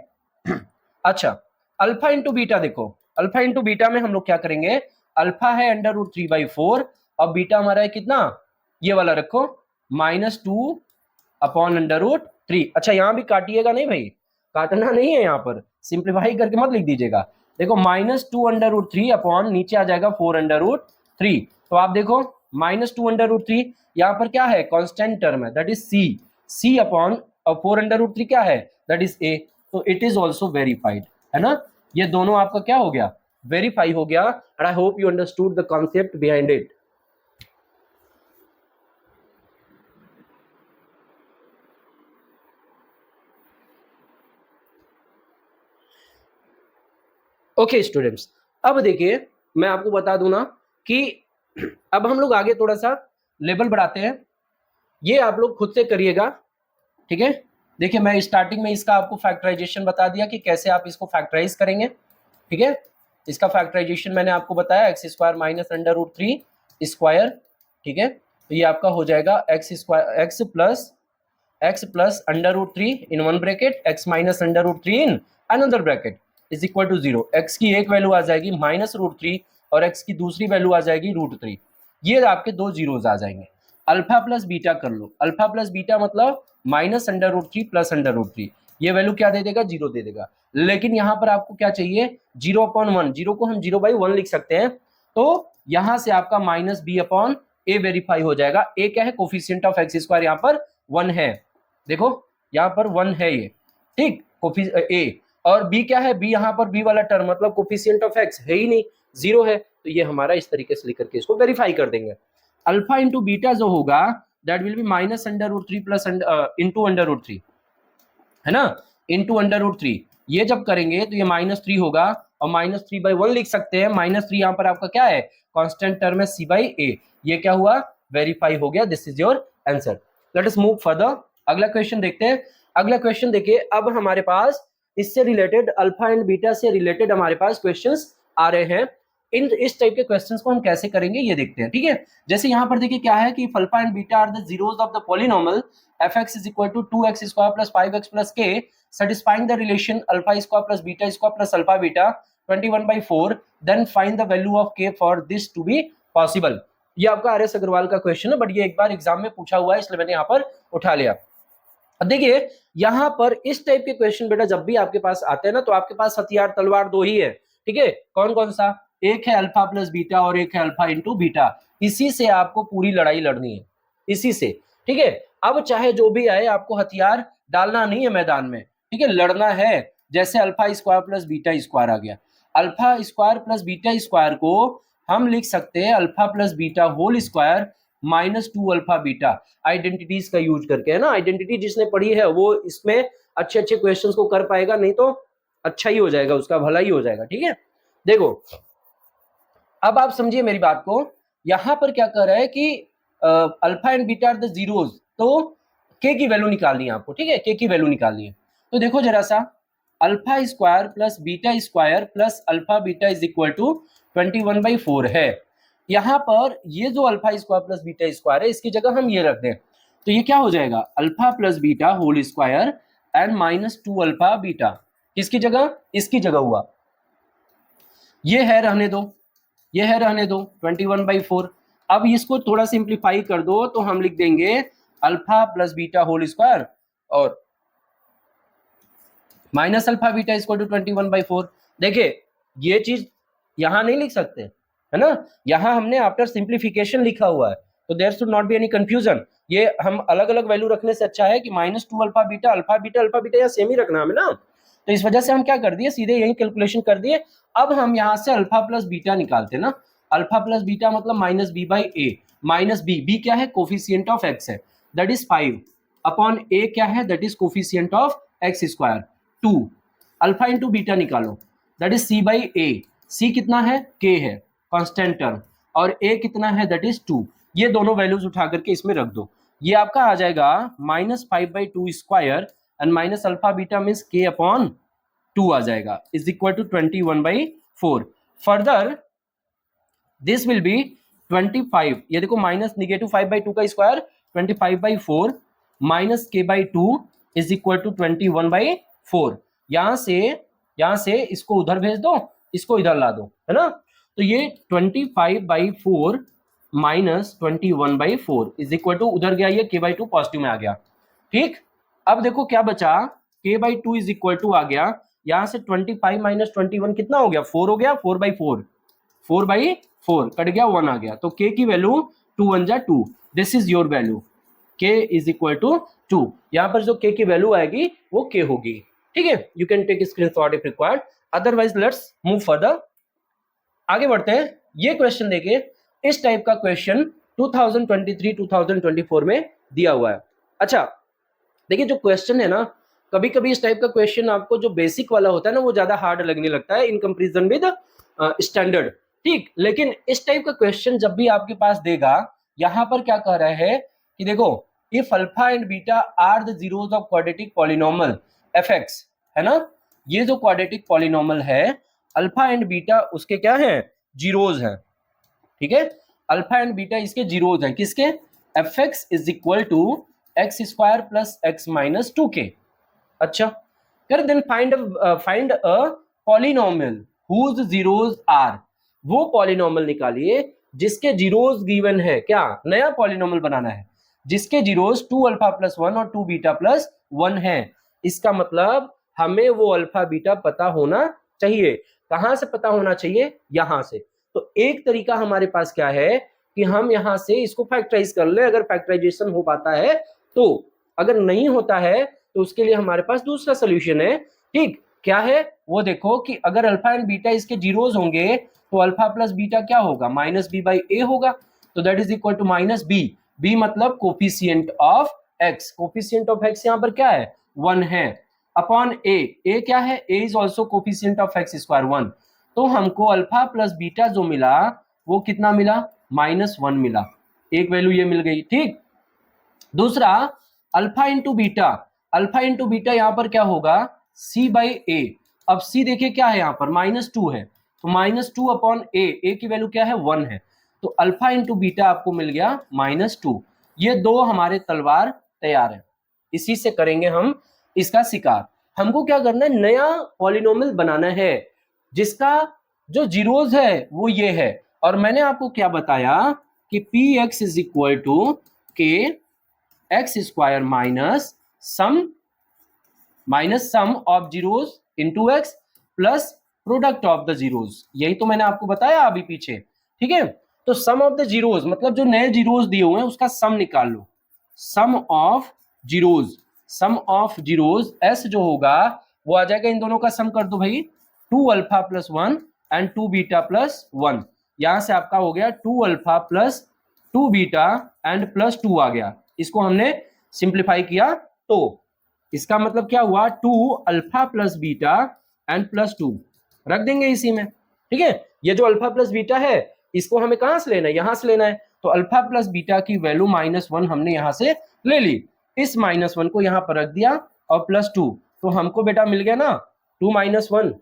अच्छा अल्फा इंटू बीटा, देखो अल्फा इंटू बीटा में हम लोग क्या करेंगे, अल्फा है √3/4 और बीटा हमारा है कितना, ये वाला रखो -2 अपॉन √3। अच्छा यहाँ भी काटिएगा नहीं भाई, काटना नहीं है, यहाँ पर सिंप्लीफाई करके मत लिख दीजिएगा। देखो -2√3 अपॉन नीचे आ जाएगा 4√3। तो आप देखो -2√3 यहाँ पर क्या है, कांस्टेंट टर्म है, दैट इज c अपॉन 4√3 क्या है, दैट इज a। तो इट इज ऑल्सो वेरीफाइड, है ना। ये दोनों आपका क्या हो गया, वेरीफाई हो गया। And I hope you understood the concept behind it. Okay students, अब देखिए मैं आपको बता दूं ना कि अब हम लोग आगे थोड़ा सा लेवल बढ़ाते हैं, ये आप लोग खुद से करिएगा, ठीक है। देखिए मैं स्टार्टिंग में इसका आपको फैक्टराइजेशन बता दिया कि कैसे आप इसको फैक्टराइज करेंगे, ठीक है। इसका फैक्टराइजेशन मैंने आपको बताया, x² माइनस √3², ठीक है। तो ये आपका हो जाएगा x plus √3 in one bracket, x minus √3 in another bracket is equal to 0। x की एक वैल्यू आ जाएगी -√3 और x की दूसरी वैल्यू आ जाएगी √3, ये आपके दो जीरोज आ जाएंगे। अल्फा प्लस बीटा कर लो, अल्फा प्लस बीटा मतलब -√3 प्लस √3, ये वैल्यू क्या दे देगा, 0 दे देगा। लेकिन यहाँ पर आपको क्या चाहिए, 0/1, 0 को हम 0/1 लिख सकते हैं, तो यहाँ से आपका -b/a वेरीफाई हो जाएगा। a क्या है, कोफिशिएंट ऑफ x², यहाँ पर 1 है, देखो यहाँ पर 1 है ये, ठीक, ए, और b क्या है, b यहाँ पर b वाला टर्म मतलब कोफिशिएंट ऑफ x है ही नहीं, 0 है, तो ये हमारा इस तरीके से लिख करके इसको वेरीफाई कर देंगे। अल्फा इंटू बीटा जो होगा that will be minus under root 3 plus into under root 3, है ना, इंटू अंडर रूट 3, ये जब करेंगे तो ये -3 होगा और -3/1 लिख सकते हैं। -3 यहाँ पर आपका क्या है, कांस्टेंट टर्म है c/a, ये क्या हुआ, वेरीफाई हो गया। This is your answer. Late us move further, अगला क्वेश्चन देखते हैं। अगला क्वेश्चन देखिए, अब हमारे पास इससे रिलेटेड अल्फा एंड बीटा से रिलेटेड हमारे पास क्वेश्चंस आ रहे हैं। इस टाइप के क्वेश्चंस को हम कैसे करेंगे ये देखते हैं, ठीक है। जैसे यहाँ पर देखिए क्या है कि alpha and beta are the zeros of the polynomial fx is equal to 2x square plus 5x plus k, satisfying the relation alpha square plus beta square plus alpha beta 21/4, then find the value of k for this to be possible। ये आपका आर एस अग्रवाल का क्वेश्चन है, बट ये एक बार एग्जाम में पूछा हुआ है इसलिए मैंने यहाँ पर उठा लिया। अब देखिए यहाँ पर इस टाइप के क्वेश्चन बेटा जब भी आपके पास आते हैं ना, तो आपके पास हथियार तलवार दो ही है, ठीक है। कौन कौन सा, एक है अल्फा प्लस बीटा और एक है अल्फा इंटू बीटा, इसी से आपको पूरी लड़ाई लड़नी है, इसी से, ठीक है। अब चाहे जो भी आए आपको हथियार डालना नहीं है मैदान में, ठीक है, लड़ना है। जैसे alpha square plus beta square आ गया, alpha square plus beta square को हम लिख सकते हैं alpha plus beta whole square -2 alpha beta, identities का यूज करके, है ना। आइडेंटिटी जिसने पढ़ी है वो इसमें अच्छे अच्छे क्वेश्चंस को कर पाएगा, नहीं तो अच्छा ही हो जाएगा, उसका भला ही हो जाएगा, ठीक है। देखो अब आप समझिए मेरी बात को, यहां पर क्या कर रहा है कि alpha and beta are the zeros, तो के की वैल्यू निकालनी है आपको, ठीक है, के की वैल्यू निकालनी है। तो देखो जरा सा, alpha square plus beta square plus alpha beta is equal to 21/4 है। यहाँ पर ये जो alpha square plus beta square है इसकी जगह हम ये रख दें, तो ये क्या हो जाएगा, alpha plus beta whole square and -2 alpha beta, किसकी जगह, इसकी जगह हुआ, ये है रहने दो, ये है रहने दो 21/4। अब इसको थोड़ा सिंप्लीफाई कर दो तो हम लिख देंगे alpha plus beta whole square और minus alpha beta equal to 21/4। देखिए ये चीज यहां नहीं लिख सकते, है ना, यहां हमने आफ्टर सिंप्लीफिकेशन लिखा हुआ है, तो there should not be any confusion. ये हम अलग अलग वैल्यू रखने से अच्छा है कि -2 अल्फा बीटा या सेम ही रखना है ना, तो इस वजह से हम क्या कर दिए, सीधे यही कैलकुलेशन कर दिए। अब हम यहाँ से अल्फा प्लस बीटा निकालते ना, अल्फा प्लस बीटा मतलब -b/a, -b क्या है, कोफिशिएंट ऑफ x है, दैट इज 5 अपॉन a क्या है, that is coefficient of x square 2, alpha into beta निकालो, दैट इज c/a, c कितना है, k है कांस्टेंट टर्म, और a कितना है, दैट इज 2। ये दोनों वैल्यूज उठा करके इसमें रख दो, ये आपका आ जाएगा -5/2 square and minus alpha beta means k upon 2 आ जाएगा, is equal to 21/4। Further this will be 25, ये देखो माइनस -5/2 का square 25/4 minus k/2 is equal to 21/4। यहां से इसको उधर भेज दो, इसको इधर ला दो, है ना, तो ये 25/4 माइनस 21/4 इज इक्वल टू, उधर गया ये k/2 पॉजिटिव में आ गया, ठीक। अब देखो क्या बचा, k/2 इज इक्वल टू आ गया, यहां से 25 माइनस 21 कितना हो गया, 4 हो गया, 4/4 कट गया, 1 आ गया, तो k की वैल्यू 2 1 जा 2, this is your value, k is equal to 2। यहाँ पर जो k की वैल्यू आएगी वो k होगी, ठीक है। You can take screenshot if required, otherwise let's move further, आगे बढ़ते हैं। ये क्वेश्चन देखिए, इस टाइप का क्वेश्चन 2023-2024 में दिया हुआ है। अच्छा देखिए जो क्वेश्चन है ना, कभी कभी इस टाइप का क्वेश्चन आपको जो बेसिक वाला होता है ना वो ज्यादा हार्ड लगने लगता है इन कंपैरिजन विद स्टैंडर्ड, ठीक। लेकिन इस टाइप का क्वेश्चन जब भी आपके पास देगा, यहाँ पर क्या कह रहा है कि देखो if alpha and beta are the zeros of quadratic polynomial fx, है ना, ये जो क्वाड्रेटिक पॉलिनोमियल है अल्फा एंड बीटा उसके क्या है, जीरोस हैं, ठीक है, अल्फा एंड बीटा इसके जीरोस हैं, किसके, fx is equal to x square plus x minus 2k। अच्छा फिर then find a polynomial whose zeros are, वो पॉलिनोमियल निकालिए जिसके जीरोस गिवन है, क्या नया पॉलिनोमियल बनाना है, जिसके जीरोस 2 अल्फा प्लस 1 और 2 बीटा प्लस 1 है। इसका मतलब हमें वो अल्फा बीटा पता होना चाहिए, कहां से पता होना चाहिए, यहां से। तो एक तरीका हमारे पास क्या है कि हम यहां से इसको फैक्टराइज कर ले, अगर फैक्टराइजेशन हो पाता है तो अगर नहीं होता है तो उसके लिए हमारे पास दूसरा सोल्यूशन है, ठीक, क्या है वो देखो कि अगर अल्फा एंड बीटा इसके जीरोज होंगे तो अल्फा प्लस बीटा क्या होगा, माइनस बी बाई ए होगा, तो that is equal to minus b, b मतलब coefficient of x, coefficient of x यहाँ पर क्या है 1 है, अपॉन ए क्या है, a is also coefficient of x square 1, तो हमको अल्फा प्लस बीटा जो मिला वो कितना मिला, -1 मिला, एक वैल्यू ये मिल गई, ठीक। दूसरा alpha into beta, alpha into beta यहाँ पर क्या होगा c बाई ए, अब c देखिए क्या है यहाँ पर -2 है, तो -2 अपॉन ए की वैल्यू क्या है 1 है, तो अल्फा इंटू बीटा आपको मिल गया -2, ये दो हमारे तलवार तैयार है, इसी से करेंगे हम इसका शिकार। हमको क्या करना है, नया पॉलिनोमियल बनाना है जिसका जो जीरोज है वो ये है, और मैंने आपको क्या बताया कि p x is equal to k x square minus sum of zeros into x plus product of the zeros, यही तो मैंने आपको बताया अभी पीछे, ठीक है। तो सम ऑफ द जीरोज मतलब जो नए जीरोज दिए हुए हैं उसका सम निकाल लो, sum of zeros, sum of zeros is जो होगा वो आ जाएगा, इन दोनों का सम कर दो भाई, 2 alpha plus 1 and 2 beta plus 1, यहां से आपका हो गया 2 alpha plus 2 beta and plus 2 आ गया, इसको हमने सिंप्लीफाई किया तो इसका मतलब क्या हुआ 2 alpha plus beta and plus 2 रख देंगे इसी में, ठीक है। ये जो अल्फा प्लस बीटा है इसको हमें कहां से लेना है, यहां से लेना है, तो अल्फा प्लस बीटा की वैल्यू -1 हमने यहां से ले ली, इस -1 को यहां पर रख दिया और +2, तो हमको बेटा मिल गया ना 2 - 1,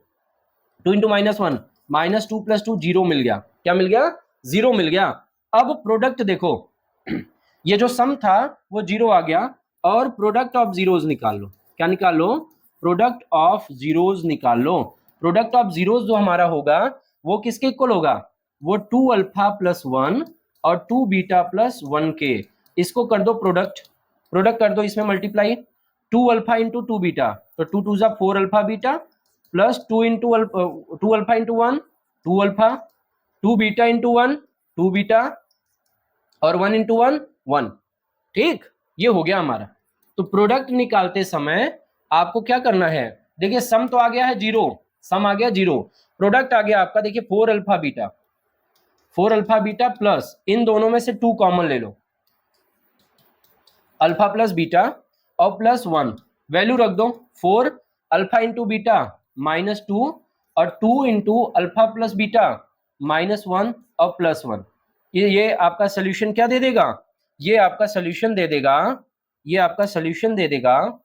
2 इंटू -1 -2 + 2 0 मिल गया, क्या मिल गया 0 मिल गया। अब प्रोडक्ट देखो ये जो सम था वो 0 आ गया, और प्रोडक्ट ऑफ जीरोज निकाल लो, क्या निकाल लो, प्रोडक्ट ऑफ जीरोज निकाल लो, प्रोडक्ट ऑफ जीरोज जो हमारा होगा वो किसके इक्वल होगा, वो 2 अल्फा प्लस 1 और 2 बीटा प्लस 1 के, इसको कर दो प्रोडक्ट, प्रोडक्ट कर दो इसमें मल्टीप्लाई, 2 अल्फा इंटू 2 बीटा, तो 2 2 जा 4 alpha beta plus 2 into 2 alpha into 1 2 alpha, 2 beta into 1 2 beta और 1 इंटू 1 1, ठीक, ये हो गया हमारा। तो प्रोडक्ट निकालते समय आपको क्या करना है, देखिए सम तो आ गया है 0, सम आ गया 0, प्रोडक्ट आ गया आपका देखिए 4 alpha beta, 4 alpha beta plus इन दोनों में से 2 कॉमन ले लो, अल्फा प्लस बीटा और प्लस 1, वैल्यू रख दो 4 अल्फा इंटू बीटा -2 और 2 इंटू अल्फा प्लस बीटा -1 और प्लस 1, ये आपका सोल्यूशन क्या दे देगा, ये आपका सोल्यूशन दे देगा, ये आपका सोल्यूशन दे देगा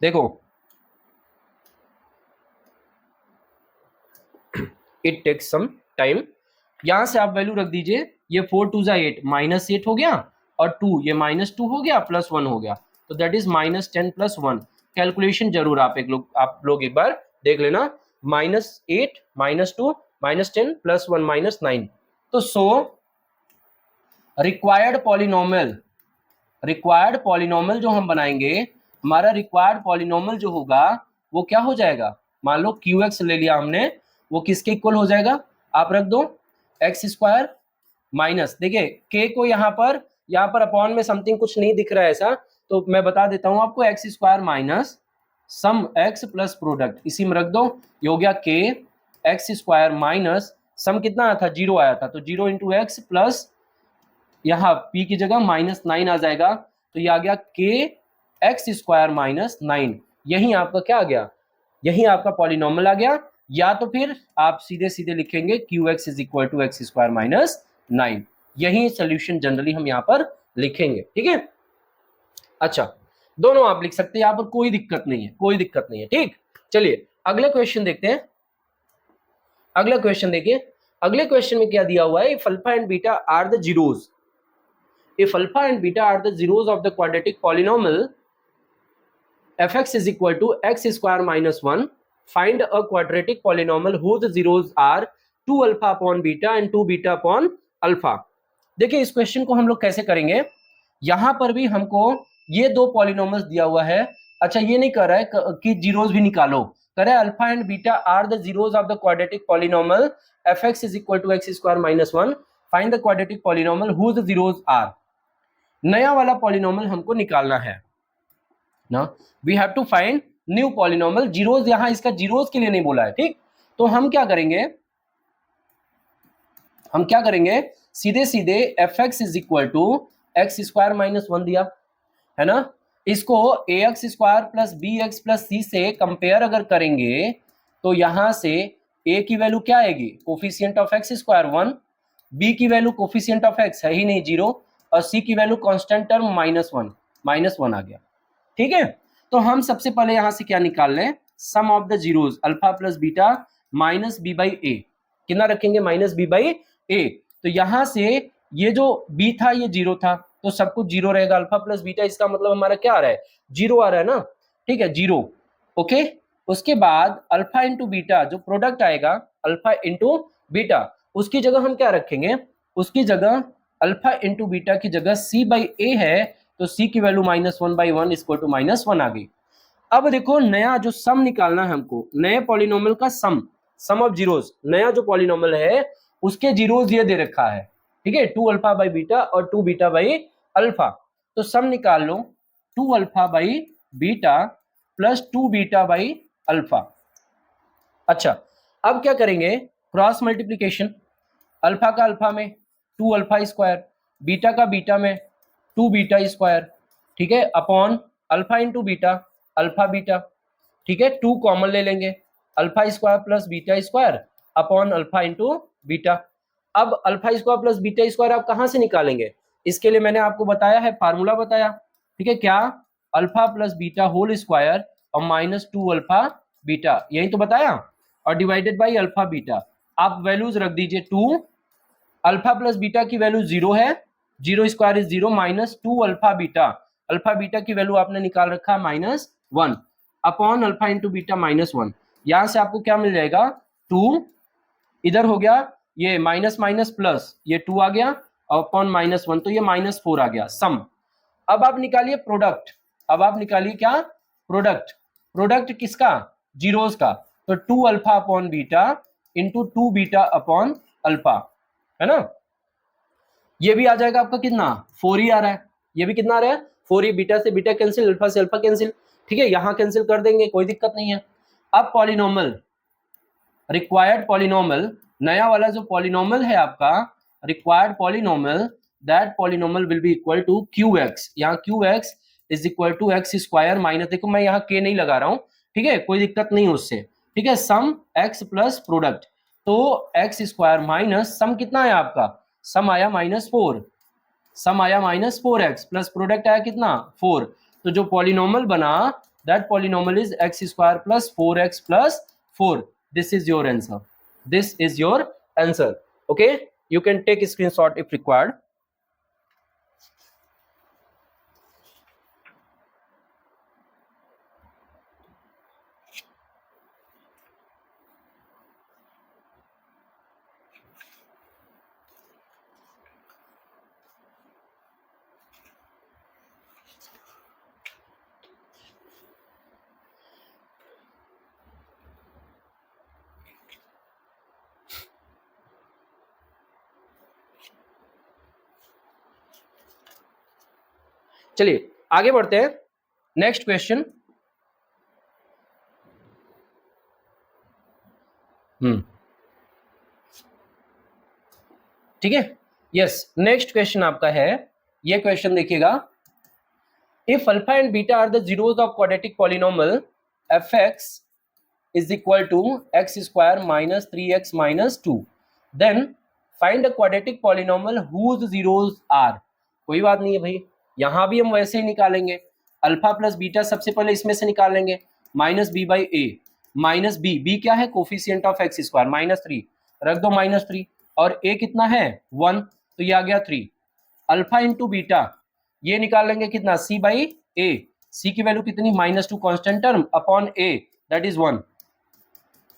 देखो इट टेक्स सम टाइम, यहां से आप वैल्यू रख दीजिए, ये 4 2 जा 8 -8 हो गया और 2 ये -2 हो गया प्लस 1 हो गया, तो दैट इज -10 प्लस 1, कैलकुलेशन जरूर आप लोग एक बार देख लेना, -8 -2 -10 प्लस 1 -9, तो सो रिक्वायर्ड पॉलिनोमियल जो हम बनाएंगे, हमारा रिक्वायर्ड पॉलिनोमियल जो होगा वो क्या हो जाएगा, मान लो QX ले लिया हमने, वो किसके इक्वल हो जाएगा, आप रख दो एक्स स्क्वायर माइनस, देखिए के को यहाँ पर अपॉन में समथिंग कुछ नहीं दिख रहा है ऐसा, तो मैं बता देता हूँ आपको, एक्स स्क्वायर माइनस सम एक्स प्लस प्रोडक्ट, इसी में रख दो, ये हो गया के एक्स स्क्वायर माइनस सम कितना आया था 0 आया था, तो 0 इंटू एक्स प्लस यहाँ p की जगह -9 आ जाएगा, तो ये आ गया के एक्स स्क्वायर -9, यही आपका क्या आ गया, यही आपका पॉलिनोमियल आ गया, या तो फिर आप सीधे सीधे लिखेंगे QX is equal to x square -9, यही सोल्यूशन जनरली हम यहाँ पर लिखेंगे, ठीक है। अच्छा, दोनों आप लिख सकते हैं, यहाँ पर कोई दिक्कत नहीं है, कोई दिक्कत नहीं है, ठीक। चलिए अगले क्वेश्चन देखते हैं, अगला क्वेश्चन देखिए, अगले क्वेश्चन में क्या दिया हुआ है, if alpha and beta are the zeros, if alpha and beta are the zeros of the quadratic polynomial fx is equal to x square minus 1, find a quadratic polynomial whose zeros are 2 alpha upon beta and 2 beta upon alpha। देखिए इस क्वेश्चन को हम लोग कैसे करेंगे, यहां पर भी हमको ये दो पॉलिनोमियल्स दिया हुआ है, अच्छा ये नहीं कर रहा है कि जीरोज भी निकालो, करें alpha and beta are the zeros of the quadratic polynomial fx is equal to x square minus 1. Find the quadratic polynomial whose zeros are. नया वाला पॉलिनोमियल हमको निकालना है ना, we have to find new polynomial. Zeros यहां इसका जीरोज के लिए नहीं बोला है, ठीक. तो हम क्या करेंगे, सीधे सीधे fx is equal to x square minus 1 दिया है ना, इसको ax square plus bx plus c से कंपेयर अगर करेंगे तो यहां से a की वैल्यू क्या आएगी, coefficient of x square 1, b की वैल्यू कोफिशिएंट ऑफ x है ही नहीं 0, और c की वैल्यू कांस्टेंट टर्म -1 आ गया. ठीक है, तो हम सबसे पहले यहां से क्या निकाल लें, sum of the zeros alpha plus beta minus b by a. कितना रखेंगे, माइनस बी बाई ए. तो यहां से ये जो b था ये 0 था, तो सब कुछ 0 रहेगा. अल्फा प्लस बीटा इसका मतलब हमारा क्या आ रहा है, 0 आ रहा है ना. ठीक है, 0. ओके, उसके बाद अल्फा इंटू बीटा जो प्रोडक्ट आएगा, अल्फा इंटू बीटा, उसकी जगह हम क्या रखेंगे, उसकी जगह अल्फा इंटू बीटा की जगह c बाई ए है, तो c की वैल्यू -1/1 इक्वल टू -1 आ गई. अब देखो नया जो सम निकालना है हमको, नए पॉलिनोमियल का सम ऑफ जीरोस, नया जो पॉलिनोमियल है उसके जीरोस ये दे रखा है. ठीक है, 2 अल्फा बाई बीटा और 2 बीटा बाई अल्फा. तो सम निकाल लो, 2 alpha by beta plus 2 beta by alpha. अच्छा, अब क्या करेंगे, क्रॉस मल्टीप्लीकेशन. अल्फा का अल्फा में 2 अल्फा स्क्वायर, बीटा का बीटा में 2 बीटा स्क्वायर. ठीक है, upon alpha into beta alpha beta. ठीक है, 2 कॉमन ले लेंगे, alpha square plus beta square upon alpha into beta. अब alpha square plus beta square आप कहां से निकालेंगे, इसके लिए मैंने आपको बताया है, फार्मूला बताया. ठीक है, क्या, alpha plus beta whole square और -2 अल्फा बीटा, यही तो बताया, और डिवाइडेड बाई अल्फा बीटा. आप वैल्यूज रख दीजिए, 2 अल्फा प्लस बीटा की वैल्यू 0 है, 0 स्क्वायर इज 0, -2 अल्फा बीटा की वैल्यू आपने निकाल रखा -1 अपॉन अल्फा इंटू बीटा -1. यहां से आपको क्या मिल जाएगा, 2 इधर हो गया, ये माइनस माइनस प्लस, ये 2 आ गया अपॉन -1, तो ये -4 आ गया सम. अब आप निकालिए प्रोडक्ट, अब आप निकालिए क्या, प्रोडक्ट किसका, जीरोस का. तो 2 alpha upon beta into 2 beta upon alpha, है ना. ये भी आ जाएगा आपका कितना, 4 ही आ रहा है, ये भी कितना आ रहा है, 4 ही. बीटा से बीटा कैंसिल, अल्फा से अल्फा कैंसिल. ठीक है, यहां कैंसिल कर देंगे, कोई दिक्कत नहीं है. अब पॉलिनोमियल, रिक्वायर्ड पॉलिनोमियल, नया वाला जो पॉलिनोमियल है आपका, required polynomial, that polynomial will be equal to qx. यहाँ qx is equal to x square minus, देखो मैं यहाँ k नहीं लगा रहा हूँ, ठीक है, कोई दिक्कत नहीं उससे. ठीक है, सम x प्लस प्रोडक्ट, तो एक्स स्क्वायर माइनस सम कितना है आपका, सम आया -4, सम आया -4x प्लस प्रोडक्ट आया कितना 4. तो जो पॉलिनोमियल बना, that polynomial is x square plus 4x plus 4. This is your answer, this is your answer. Okay, you can take screenshot if required. चलिए आगे बढ़ते हैं, नेक्स्ट क्वेश्चन. ठीक है, यस, नेक्स्ट क्वेश्चन आपका है, ये क्वेश्चन देखिएगा. If alpha and beta are the zeros of quadratic polynomial fx is equal to x square minus 3x minus 2, then find a quadratic polynomial whose zeros are. कोई बात नहीं है भाई, यहां भी हम वैसे ही निकालेंगे, अल्फा प्लस बीटा सबसे पहले इसमें से निकालेंगे, minus b by a minus b क्या है, कोफिशिएंट ऑफ एक्स स्क्वायर -3, रख दो -3, और ए कितना है 1, तो ये आ गया 3. अल्फा इंटू बीटा ये निकाल लेंगे कितना, सी बाई ए, सी की वैल्यू कितनी -2 constant term upon A that is 1,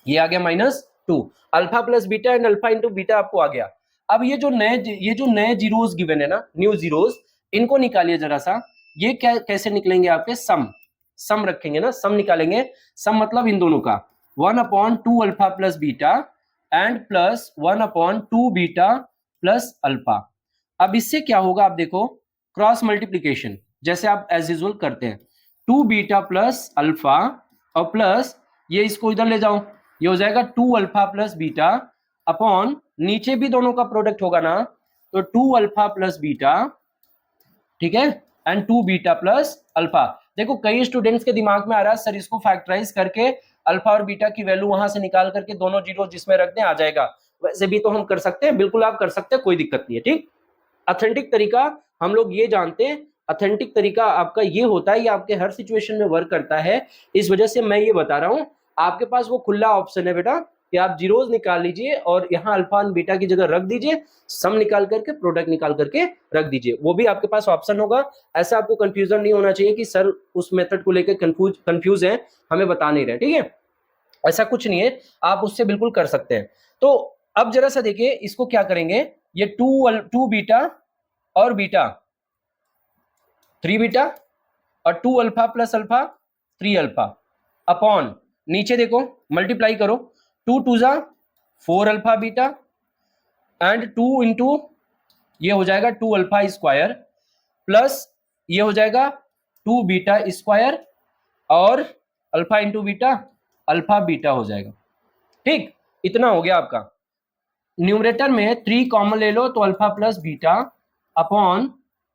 ये आ गया -2. Alpha plus beta and alpha into beta आपको आ गया. अब ये जो नए जीरोस गिवन है ना, न्यू जीरोस, इनको निकालिए जरा सा. ये क्या कैसे निकलेंगे आपके, सम सम रखेंगे ना, सम निकालेंगे, सम मतलब इन दोनों का 1/2 alpha plus beta and plus 1/2 beta plus alpha. अब इससे क्या होगा आप देखो, क्रॉस मल्टीप्लीकेशन जैसे आप एज यूजुअल करते हैं, 2 बीटा प्लस अल्फा और प्लस ये इसको इधर ले जाओ, ये हो जाएगा 2 अल्फा प्लस बीटा अपॉन नीचे भी दोनों का प्रोडक्ट होगा ना, तो 2 अल्फा प्लस बीटा, ठीक है, एंड 2 बीटा प्लस अल्फा। देखो कई स्टूडेंट्स के दिमाग में आ रहा है सर इसको फैक्टराइज करके अल्फा और बीटा की वैल्यू वहां से निकाल करके दोनों जीरो जिसमें रख दें आ जाएगा। वैसे भी तो हम कर सकते हैं, बिल्कुल आप कर सकते हैं, कोई दिक्कत नहीं है, ठीक। ऑथेंटिक तरीका हम लोग ये जानते हैं, ऑथेंटिक तरीका आपका ये होता है, ये आपके हर सिचुएशन में वर्क करता है, इस वजह से मैं ये बता रहा हूं। आपके पास वो खुला ऑप्शन है बेटा कि आप जीरोज निकाल लीजिए और यहाँ अल्फा और बीटा की जगह रख दीजिए, सम निकाल करके प्रोडक्ट निकाल करके रख दीजिए, वो भी आपके पास ऑप्शन होगा। ऐसा आपको कंफ्यूजन नहीं होना चाहिए कि सर उस मेथड को लेकर कंफ्यूज है, हमें बता नहीं रहे, ठीक है, ऐसा कुछ नहीं है, आप उससे बिल्कुल कर सकते हैं। तो अब जरा सा देखिए इसको क्या करेंगे, ये 2 बीटा और बीटा 3 बीटा और 2 alpha plus alpha 3 alpha upon नीचे देखो मल्टीप्लाई करो, 2 2 जा 4 अल्फा बीटा एंड 2 इंटू ये हो जाएगा 2 अल्फा स्क्वायर प्लस ये हो जाएगा 2 बीटा स्क्वायर और alpha into beta alpha beta हो जाएगा, ठीक। इतना हो गया आपका। न्यूमरेटर में 3 कॉमन ले लो तो अल्फा प्लस बीटा अपॉन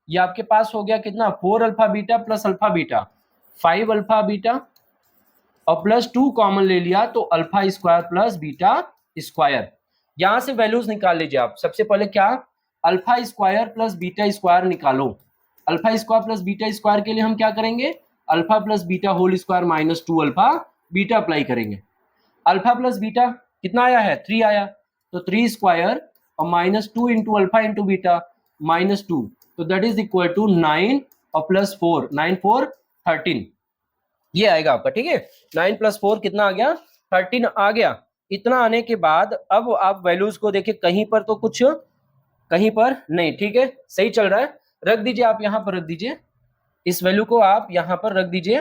ये आपके पास हो गया कितना, 4 alpha beta plus alpha beta 5 alpha beta और प्लस 2 कॉमन ले लिया तो alpha square plus beta square. यहां से वैल्यूज निकाल लीजिए आप। सबसे पहले क्या, alpha square plus beta square निकालो। Alpha square plus beta square के लिए हम क्या करेंगे, alpha plus beta whole square minus 2 alpha beta apply करेंगे। अल्फा प्लस बीटा कितना आया है, 3 आया, तो 3 स्क्वायर और minus 2 into alpha into beta minus 2, तो दैट इज इक्वल टू 9 और प्लस 4, 9 4 13 ये आएगा आपका, ठीक है। 9 प्लस 4 कितना आ गया, 13 आ गया। इतना आने के बाद अब आप वैल्यूज को देखिए, कहीं पर तो कुछ कहीं पर नहीं, ठीक है, सही चल रहा है, रख दीजिए आप यहाँ पर, रख दीजिए इस वैल्यू को आप यहाँ पर रख दीजिए,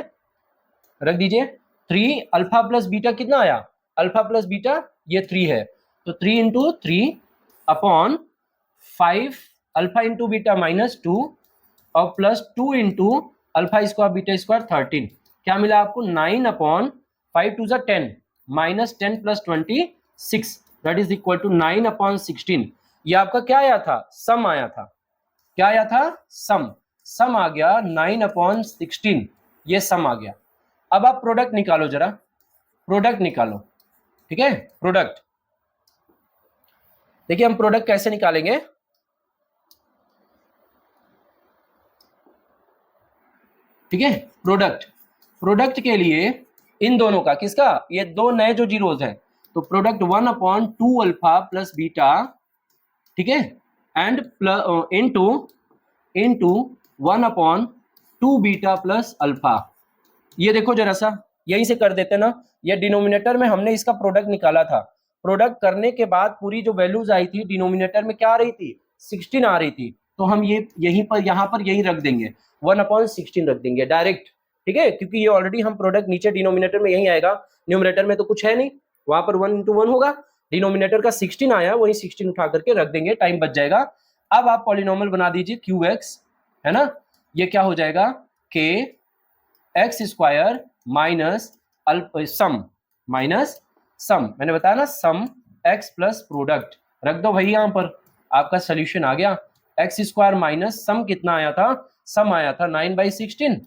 रख दीजिए। 3 अल्फा प्लस बीटा कितना आया, अल्फा प्लस बीटा ये 3 है, तो 3 into 3 upon 5 alpha into beta minus 2 और plus 2 into alpha square beta square 13, क्या मिला आपको, 9 upon 5 2 10 minus 10 plus 26 that is equal to 9 upon 16। ये आपका क्या आया था, सम आया था, क्या आया था, सम, सम आ गया 9 अपॉन 16, ये सम आ गया। अब आप प्रोडक्ट निकालो, जरा प्रोडक्ट निकालो, ठीक है, प्रोडक्ट देखिए हम प्रोडक्ट कैसे निकालेंगे, ठीक है। प्रोडक्ट, प्रोडक्ट के लिए इन दोनों का, किसका, ये दो नए जो जीरोज हैं, तो प्रोडक्ट 1/2 अल्फा प्लस बीटा, ठीक है, and plus into 1/2 beta plus alpha. ये देखो जरा सा यहीं से कर देते ना, ये डिनोमिनेटर में हमने इसका प्रोडक्ट निकाला था, प्रोडक्ट करने के बाद पूरी जो वैल्यूज आई थी डिनोमिनेटर में क्या आ रही थी, 16 आ रही थी, तो हम ये यहीं पर यहाँ पर यही रख देंगे, 1/16 रख देंगे डायरेक्ट, ठीक है, क्योंकि ये ऑलरेडी हम प्रोडक्ट नीचे डिनोमिनेटर में यही आएगा, न्यूमरेटर में तो कुछ है नहीं, वहां पर 1 इंटू 1 होगा, डिनोमिनेटर का 16 आया, वही 16 उठा करके रख देंगे, टाइम बच जाएगा। अब आप पॉलिनोमियल बना दीजिए QX, है ना, ये क्या हो जाएगा, K एक्स स्क्वायर माइनस सम, माइनस सम, मैंने बताया ना सम एक्स प्लस प्रोडक्ट, रख दो भाई यहाँ पर, आपका सोल्यूशन आ गया। एक्स स्क्वायर माइनस सम कितना आया था, सम आया था 9/16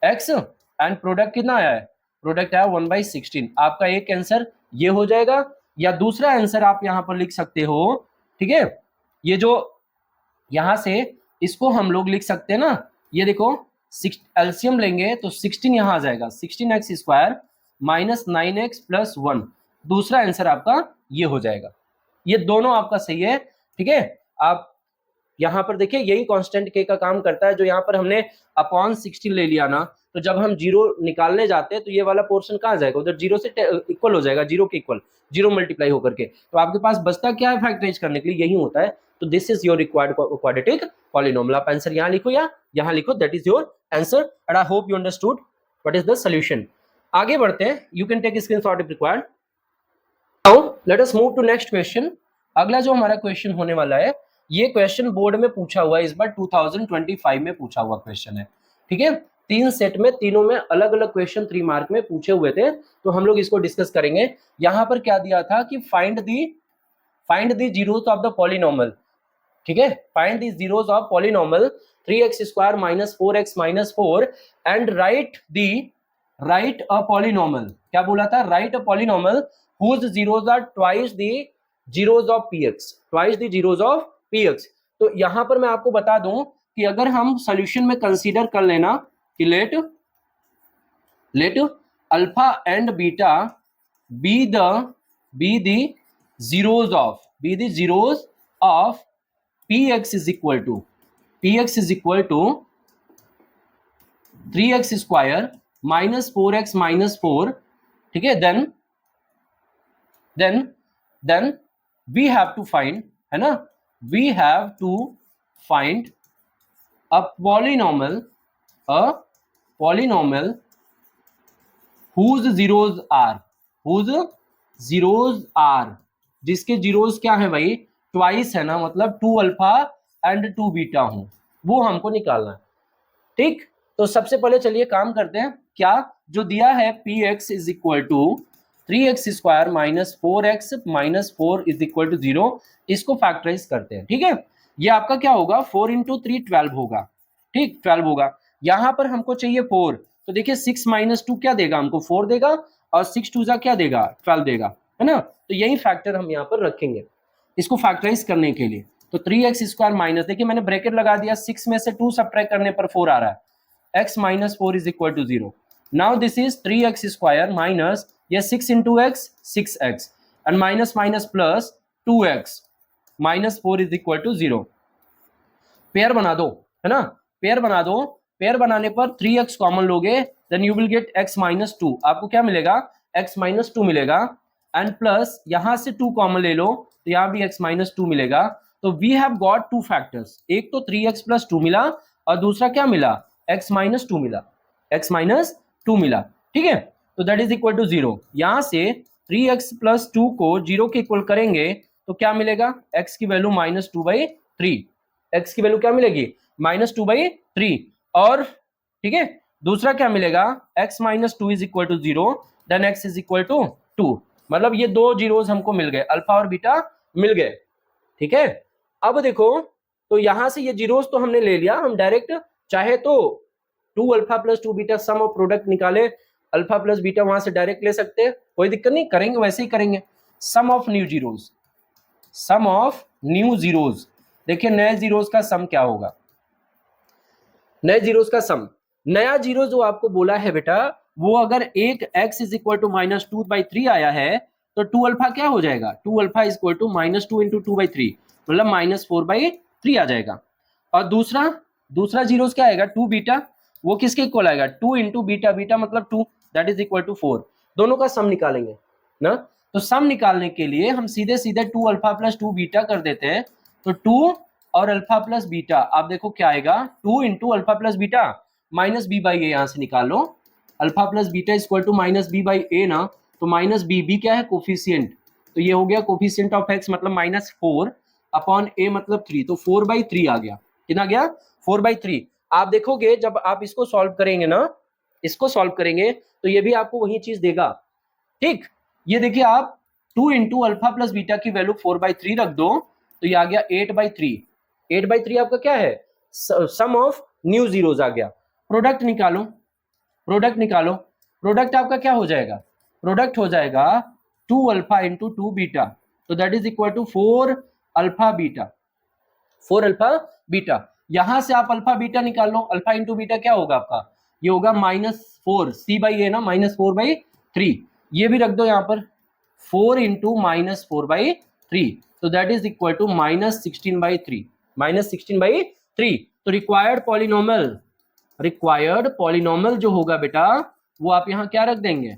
एक्स एंड प्रोडक्ट कितना आया है, प्रोडक्ट आया 1/16। आपका एक आंसर ये हो जाएगा, या दूसरा आंसर आप यहाँ पर लिख सकते हो, ठीक है, ये जो यहां से इसको हम लोग लिख सकते हैं ना, ये देखो एलसीएम लेंगे तो 16 यहां आ जाएगा, 16x square minus 9x plus 1, दूसरा आंसर आपका ये हो जाएगा। ये दोनों आपका सही है, ठीक है। आप यहाँ पर देखिए यही कांस्टेंट k का काम करता है, जो यहाँ पर हमने अपॉन 16 ले लिया ना, तो जब हम जीरो निकालने जाते हैं तो ये वाला पोर्शन कहाँ जाएगा, उधर जीरो से इक्वल हो जाएगा, जीरो के इक्वल, जीरो मल्टीप्लाई होकर के, तो आपके पास बचता क्या है, फैक्टराइज करने के लिए यही होता है। तो this is your required quadratic polynomial. आप आंसर यहाँ लिखो या यहाँ लिखो, that is your answer, and I hope you understood what is the solution. आगे बढ़ते हैं, you can take screenshot if required. Now let us move to next question. अगला जो हमारा क्वेश्चन होने वाला है, ये क्वेश्चन बोर्ड में पूछा हुआ है, इस बार 2025 में पूछा हुआ क्वेश्चन है, ठीक है। 3 सेट में, तीनों में अलग अलग क्वेश्चन 3 मार्क में पूछे हुए थे, तो हम लोग इसको डिस्कस करेंगे। यहाँ पर क्या दिया था कि find the zeros of the polynomial, ठीक है, find the zeros of polynomial 3x square minus 4x minus 4 and right a polynomial, क्या बोला था, right a polynomial whose zeros are twice the zeros of px। तो यहां पर मैं आपको बता दूं कि अगर हम सॉल्यूशन में कंसीडर कर लेना कि let alpha and beta be the zeros of px is equal to 3x square minus 4x minus 4, ठीक है। then we have to find, है ना, we have to find a polynomial whose zeros are, जिसके जीरोस क्या है भाई, ट्वाइस है ना, मतलब 2 अल्फा एंड 2 बीटा हो, वो हमको निकालना है, ठीक। तो सबसे पहले चलिए काम करते हैं, क्या जो दिया है px is equal to 3x square minus 4x minus 4 is equal to 0, इसको फैक्टराइज करते हैं, ठीक है। ये आपका क्या होगा, 4 इंटू 3 12 होगा, ठीक, 12 होगा। यहां पर हमको चाहिए 4, तो देखिए 6 माइनस 2 क्या देगा हमको, 4 देगा, और 6 2 क्या देगा, 12 देगा, है ना। तो यही फैक्टर हम यहाँ पर रखेंगे इसको फैक्टराइज करने के लिए। तो 3x स्क्वायर माइनस, देखिए मैंने ब्रैकेट लगा दिया, 6 में से 2 सब्ट्रैक्ट करने पर 4 आ रहा है, x minus 4 is equal to 0। Now this is 3x square minus, ये 6 into x 6x and minus minus plus 2x minus 4 is equal to 0। Pair बना दो, है ना, पेयर बना दो। पेयर बनाने पर 3x कॉमन लोगे, then you will get x minus 2, आपको क्या मिलेगा, x माइनस 2 मिलेगा, एंड प्लस यहां से 2 कॉमन ले लो, तो यहां भी x माइनस 2 मिलेगा। तो वी हैव गॉट 2 फैक्टर्स, एक तो 3x प्लस 2 मिला, और दूसरा क्या मिला, x माइनस 2 मिला, x माइनस 2 मिला, ठीक है। तो दैट इज इक्वल टू 0। यहां से 3x प्लस 2 को 0 के इक्वल करेंगे तो क्या मिलेगा, x की वैल्यू माइनस 2/3, x की वैल्यू क्या मिलेगी, माइनस 2/3, और ठीक है, दूसरा क्या मिलेगा, x minus 2 is equal to 0, then x is equal to 2, मतलब ये 2 जीरोस हमको मिल गए, अल्फा और बीटा मिल गए, ठीक है। अब देखो, तो यहां से ये जीरोस तो हमने ले लिया, हम डायरेक्ट चाहे तो 2 alpha plus 2 beta some of product निकाले, अल्फा प्लस बीटा वहां से डायरेक्ट ले सकते हैं, कोई दिक्कत नहीं, करेंगे वैसे ही करेंगे। सम ऑफ न्यू जीरोस, देखिए नए जीरोस का सम क्या होगा, नए जीरोस का सम, नया जीरो जो आपको बोला है बेटा, वो अगर एक x is equal to minus 2/3 आया है, तो 2 अल्फा क्या हो जाएगा, 2 alpha is equal to minus 2 into 2/3, मतलब माइनस 4/3 आ जाएगा। और दूसरा जीरोस क्या आएगा, 2 बीटा, वो किसके इक्वल आएगा, 2 इंटू बीटा, बीटा मतलब 2, दैट इज इक्वल टू 4, दोनों का सम निकालेंगे ना। तो सम निकालने के लिए हम सीधे 2 अल्फा प्लस 2 बीटा कर देते हैं, तो 2 और अल्फा प्लस बीटा, आप देखो क्या आएगा, 2 into alpha plus beta minus b by a, यहां से निकाल लो, alpha plus beta equal to minus b by a ना, तो माइनस बी क्या है, कोफिशिएंट, तो ये हो गया कोफिशिएंट ऑफ एक्स, मतलब माइनस 4 अपॉन ए मतलब 3, तो 4/3 आ गया, कितना गया, 4/3। आप देखोगे जब आप इसको सॉल्व करेंगे ना, इसको सॉल्व करेंगे तो ये भी आपको वही चीज देगा, ठीक। ये देखिए आप 2 इंटू अल्फा प्लस बीटा की वैल्यू 4/3 रख दो, तो ये आ गया 8/3, 8/3 आपका क्या है, सम ऑफ न्यू जीरोस आ गया। प्रोडक्ट निकालो, प्रोडक्ट आपका क्या हो जाएगा, प्रोडक्ट हो जाएगा 2 अल्फा इंटू 2 बीटा, तो that is equal to 4 alpha beta. यहां से आप अल्फा बीटा निकाल लो, अल्फा इंटू बीटा क्या होगा आपका, ये होगा -4 c/a ना, -4/3, ये भी रख दो यहाँ पर, 4 इंटू -4/3, तो दैट इज इक्वल टू -16/3। तो रिक्वायर्ड पॉलिनोमियल जो होगा बेटा, वो आप यहाँ क्या रख देंगे,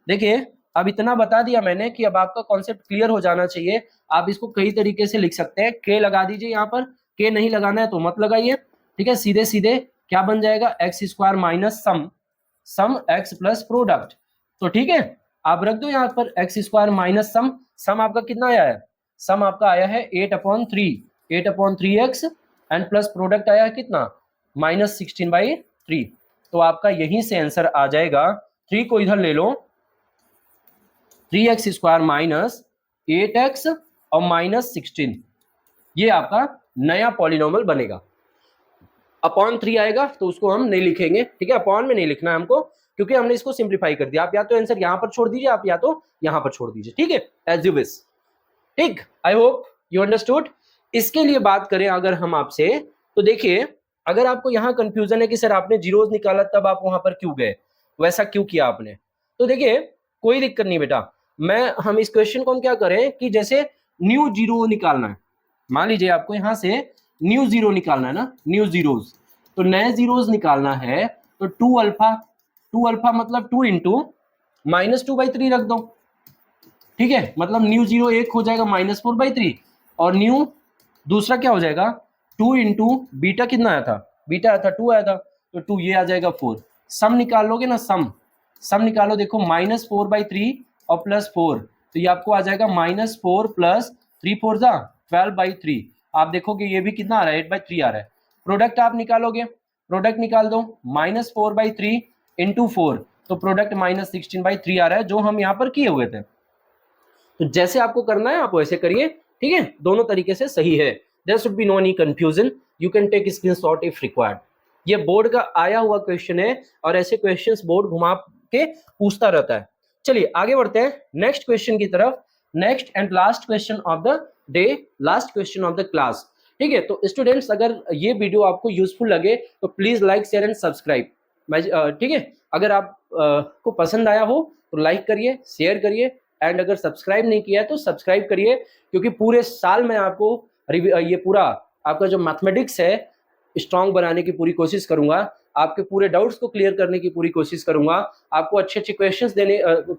देखिए अब इतना बता दिया मैंने कि अब आपका कॉन्सेप्ट क्लियर हो जाना चाहिए। आप इसको कई तरीके से लिख सकते हैं, के लगा दीजिए यहाँ पर, के नहीं लगाना है तो मत लगाइए, ठीक है। सीधे क्या बन जाएगा, एक्स स्क्वायर माइनस सम एक्स प्लस प्रोडक्ट। तो ठीक है, आप रख दो यहाँ पर एक्स स्क्वायर माइनस सम। सम आपका कितना आया है? सम आपका आया है 8/3 एक्स एंड प्लस प्रोडक्ट आया है कितना? -16/3। तो आपका यहीं से आंसर आ जाएगा, 3 को इधर ले लो, 3x स्क्वायर माइनस 8x और -16, ये आपका नया पॉलिनोमियल बनेगा। अपॉन 3 आएगा तो उसको हम नहीं लिखेंगे, ठीक है, अपॉन में नहीं लिखना है हमको, क्योंकि हमने इसको सिंप्लीफाई कर दिया। आप या तो आंसर यहां पर छोड़ दीजिए, आप या तो यहां पर छोड़ दीजिए, ठीक है, एज यू विश। ठीक, आई होप यू अंडरस्टूड। इसके लिए बात करें अगर हम आपसे, तो देखिए, अगर आपको यहाँ कंफ्यूजन है कि सर आपने जीरोज निकाला तब आप वहां पर क्यों गए, वैसा क्यों किया आपने, तो देखिए कोई दिक्कत नहीं बेटा। हम इस क्वेश्चन को हम क्या करें कि जैसे न्यू जीरो निकालना है, मान लीजिए आपको यहाँ से न्यू जीरो निकालना है ना, न्यू जीरोज, तो नए जीरोज निकालना है, तो 2 अल्फा मतलब 2 इंटू -2/3 रख दो, ठीक है, मतलब न्यू जीरो एक हो जाएगा -4/3, और न्यू दूसरा क्या हो जाएगा 2 इंटू बीटा, कितना आया था? बीटा आया था 2 आया था, तो 2 ये आ जाएगा 4। सम निकाल लोगे ना, सम निकालो, देखो -4/3 और +4, तो ये आपको आ जाएगा -4 + 3 4 जा 12/3। आप देखोगे ये भी कितना आ रहा है, 8/3 आ रहा है। प्रोडक्ट आप निकालोगे, प्रोडक्ट निकाल दो, -4/3 इंटू 4, तो प्रोडक्ट -16/3 आ रहा है, जो हम यहाँ पर किए हुए थे। तो जैसे आपको करना है आप वैसे करिए, ठीक है, दोनों तरीके से सही है। There should be no any confusion, you can take screenshot if required. ये बोर्ड का आया हुआ क्वेश्चन है, और ऐसे क्वेश्चंस बोर्ड घुमा के पूछता रहता है। चलिए आगे बढ़ते हैं नेक्स्ट क्वेश्चन की तरफ। Next and last question of the day, last question of the class, ठीक है। तो स्टूडेंट्स, अगर ये वीडियो आपको यूजफुल लगे तो please like, share and subscribe. ठीक है, अगर आप को पसंद आया हो तो लाइक करिए, शेयर करिए, एंड अगर सब्सक्राइब नहीं किया है तो सब्सक्राइब करिए, क्योंकि पूरे साल में आपको ये पूरा आपका जो मैथमेटिक्स है स्ट्रांग बनाने की पूरी कोशिश करूंगा, आपके पूरे डाउट्स को क्लियर करने की पूरी कोशिश करूंगा, आपको अच्छे अच्छे क्वेश्चंस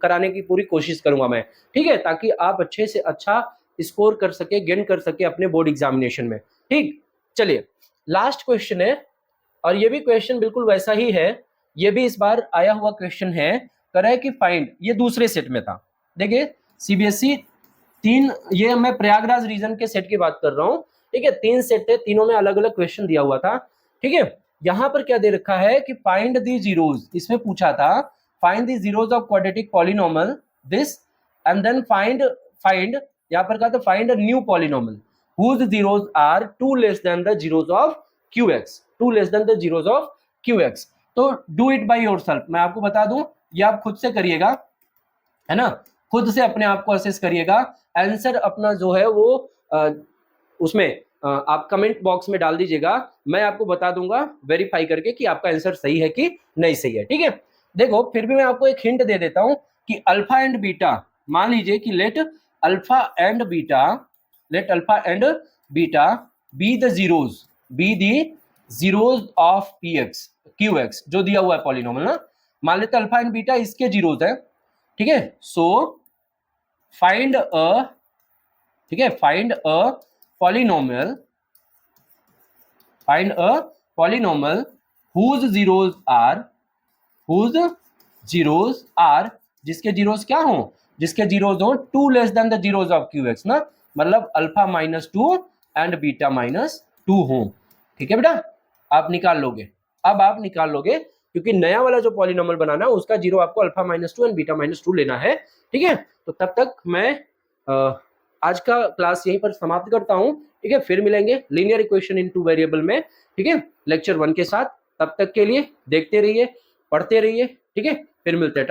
कराने की पूरी कोशिश करूंगा मैं, ठीक है, ताकि आप अच्छे से अच्छा स्कोर कर सके, गेन कर सके अपने बोर्ड एग्जामिनेशन में। ठीक, चलिए लास्ट क्वेश्चन है, और ये भी क्वेश्चन बिल्कुल वैसा ही है, ये भी इस बार आया हुआ क्वेश्चन है, कर है कि फाइंड, ये दूसरे सेट में था। देखिए सीबीएसई 3, ये मैं प्रयागराज रीजन के सेट की बात कर रहा हूँ, ठीक है, 3 सेट थे, तीनों में अलग अलग क्वेश्चन दिया हुआ था, ठीक है। यहाँ पर क्या दे रखा है कि फाइंड दी जीरोज, इसमें पूछा था find the zeros of quadratic polynomial this, and then find यहाँ पर कहा था find a new polynomial whose zeros are 2 less than the zeros of qx, 2 less than the zeros of qx। तो डू इट बाय योरसेल्फ, मैं आपको बता दूं, ये आप खुद से करिएगा, है ना, खुद से अपने आप को असेस करिएगा। आंसर अपना जो है वो उसमें आप कमेंट बॉक्स में डाल दीजिएगा, मैं आपको बता दूंगा वेरीफाई करके कि आपका आंसर सही है कि नहीं सही है, ठीक है। देखो फिर भी मैं आपको एक हिंट दे देता हूं कि अल्फा एंड बीटा, मान लीजिए कि let alpha and beta be the zeros of qx, जो दिया हुआ है पॉलिनोमियल ना, मान लेते अल्फा एंड बीटा इसके जीरोज है, ठीक है। सो फाइंड अ, ठीक है, find a polynomial whose zeros are, जिसके जीरोज क्या हो, जिसके जीरोज हो 2 less than the zeros of qx ना, मतलब अल्फा -2 एंड बीटा -2 हो, ठीक है बेटा, आप निकाल लोगे, अब आप निकाल लोगे, क्योंकि नया वाला जो पॉलिनोमियल बनाना है उसका जीरो आपको अल्फा -2 एंड बीटा -2 लेना है, ठीक है। तो तब तक मैं आज का क्लास यहीं पर समाप्त करता हूं, ठीक है, फिर मिलेंगे लीनियर इक्वेशन इन 2 वेरिएबल में, ठीक है, लेक्चर 1 के साथ। तब तक के लिए देखते रहिए, पढ़ते रहिए, ठीक है, फिर मिलते हैं।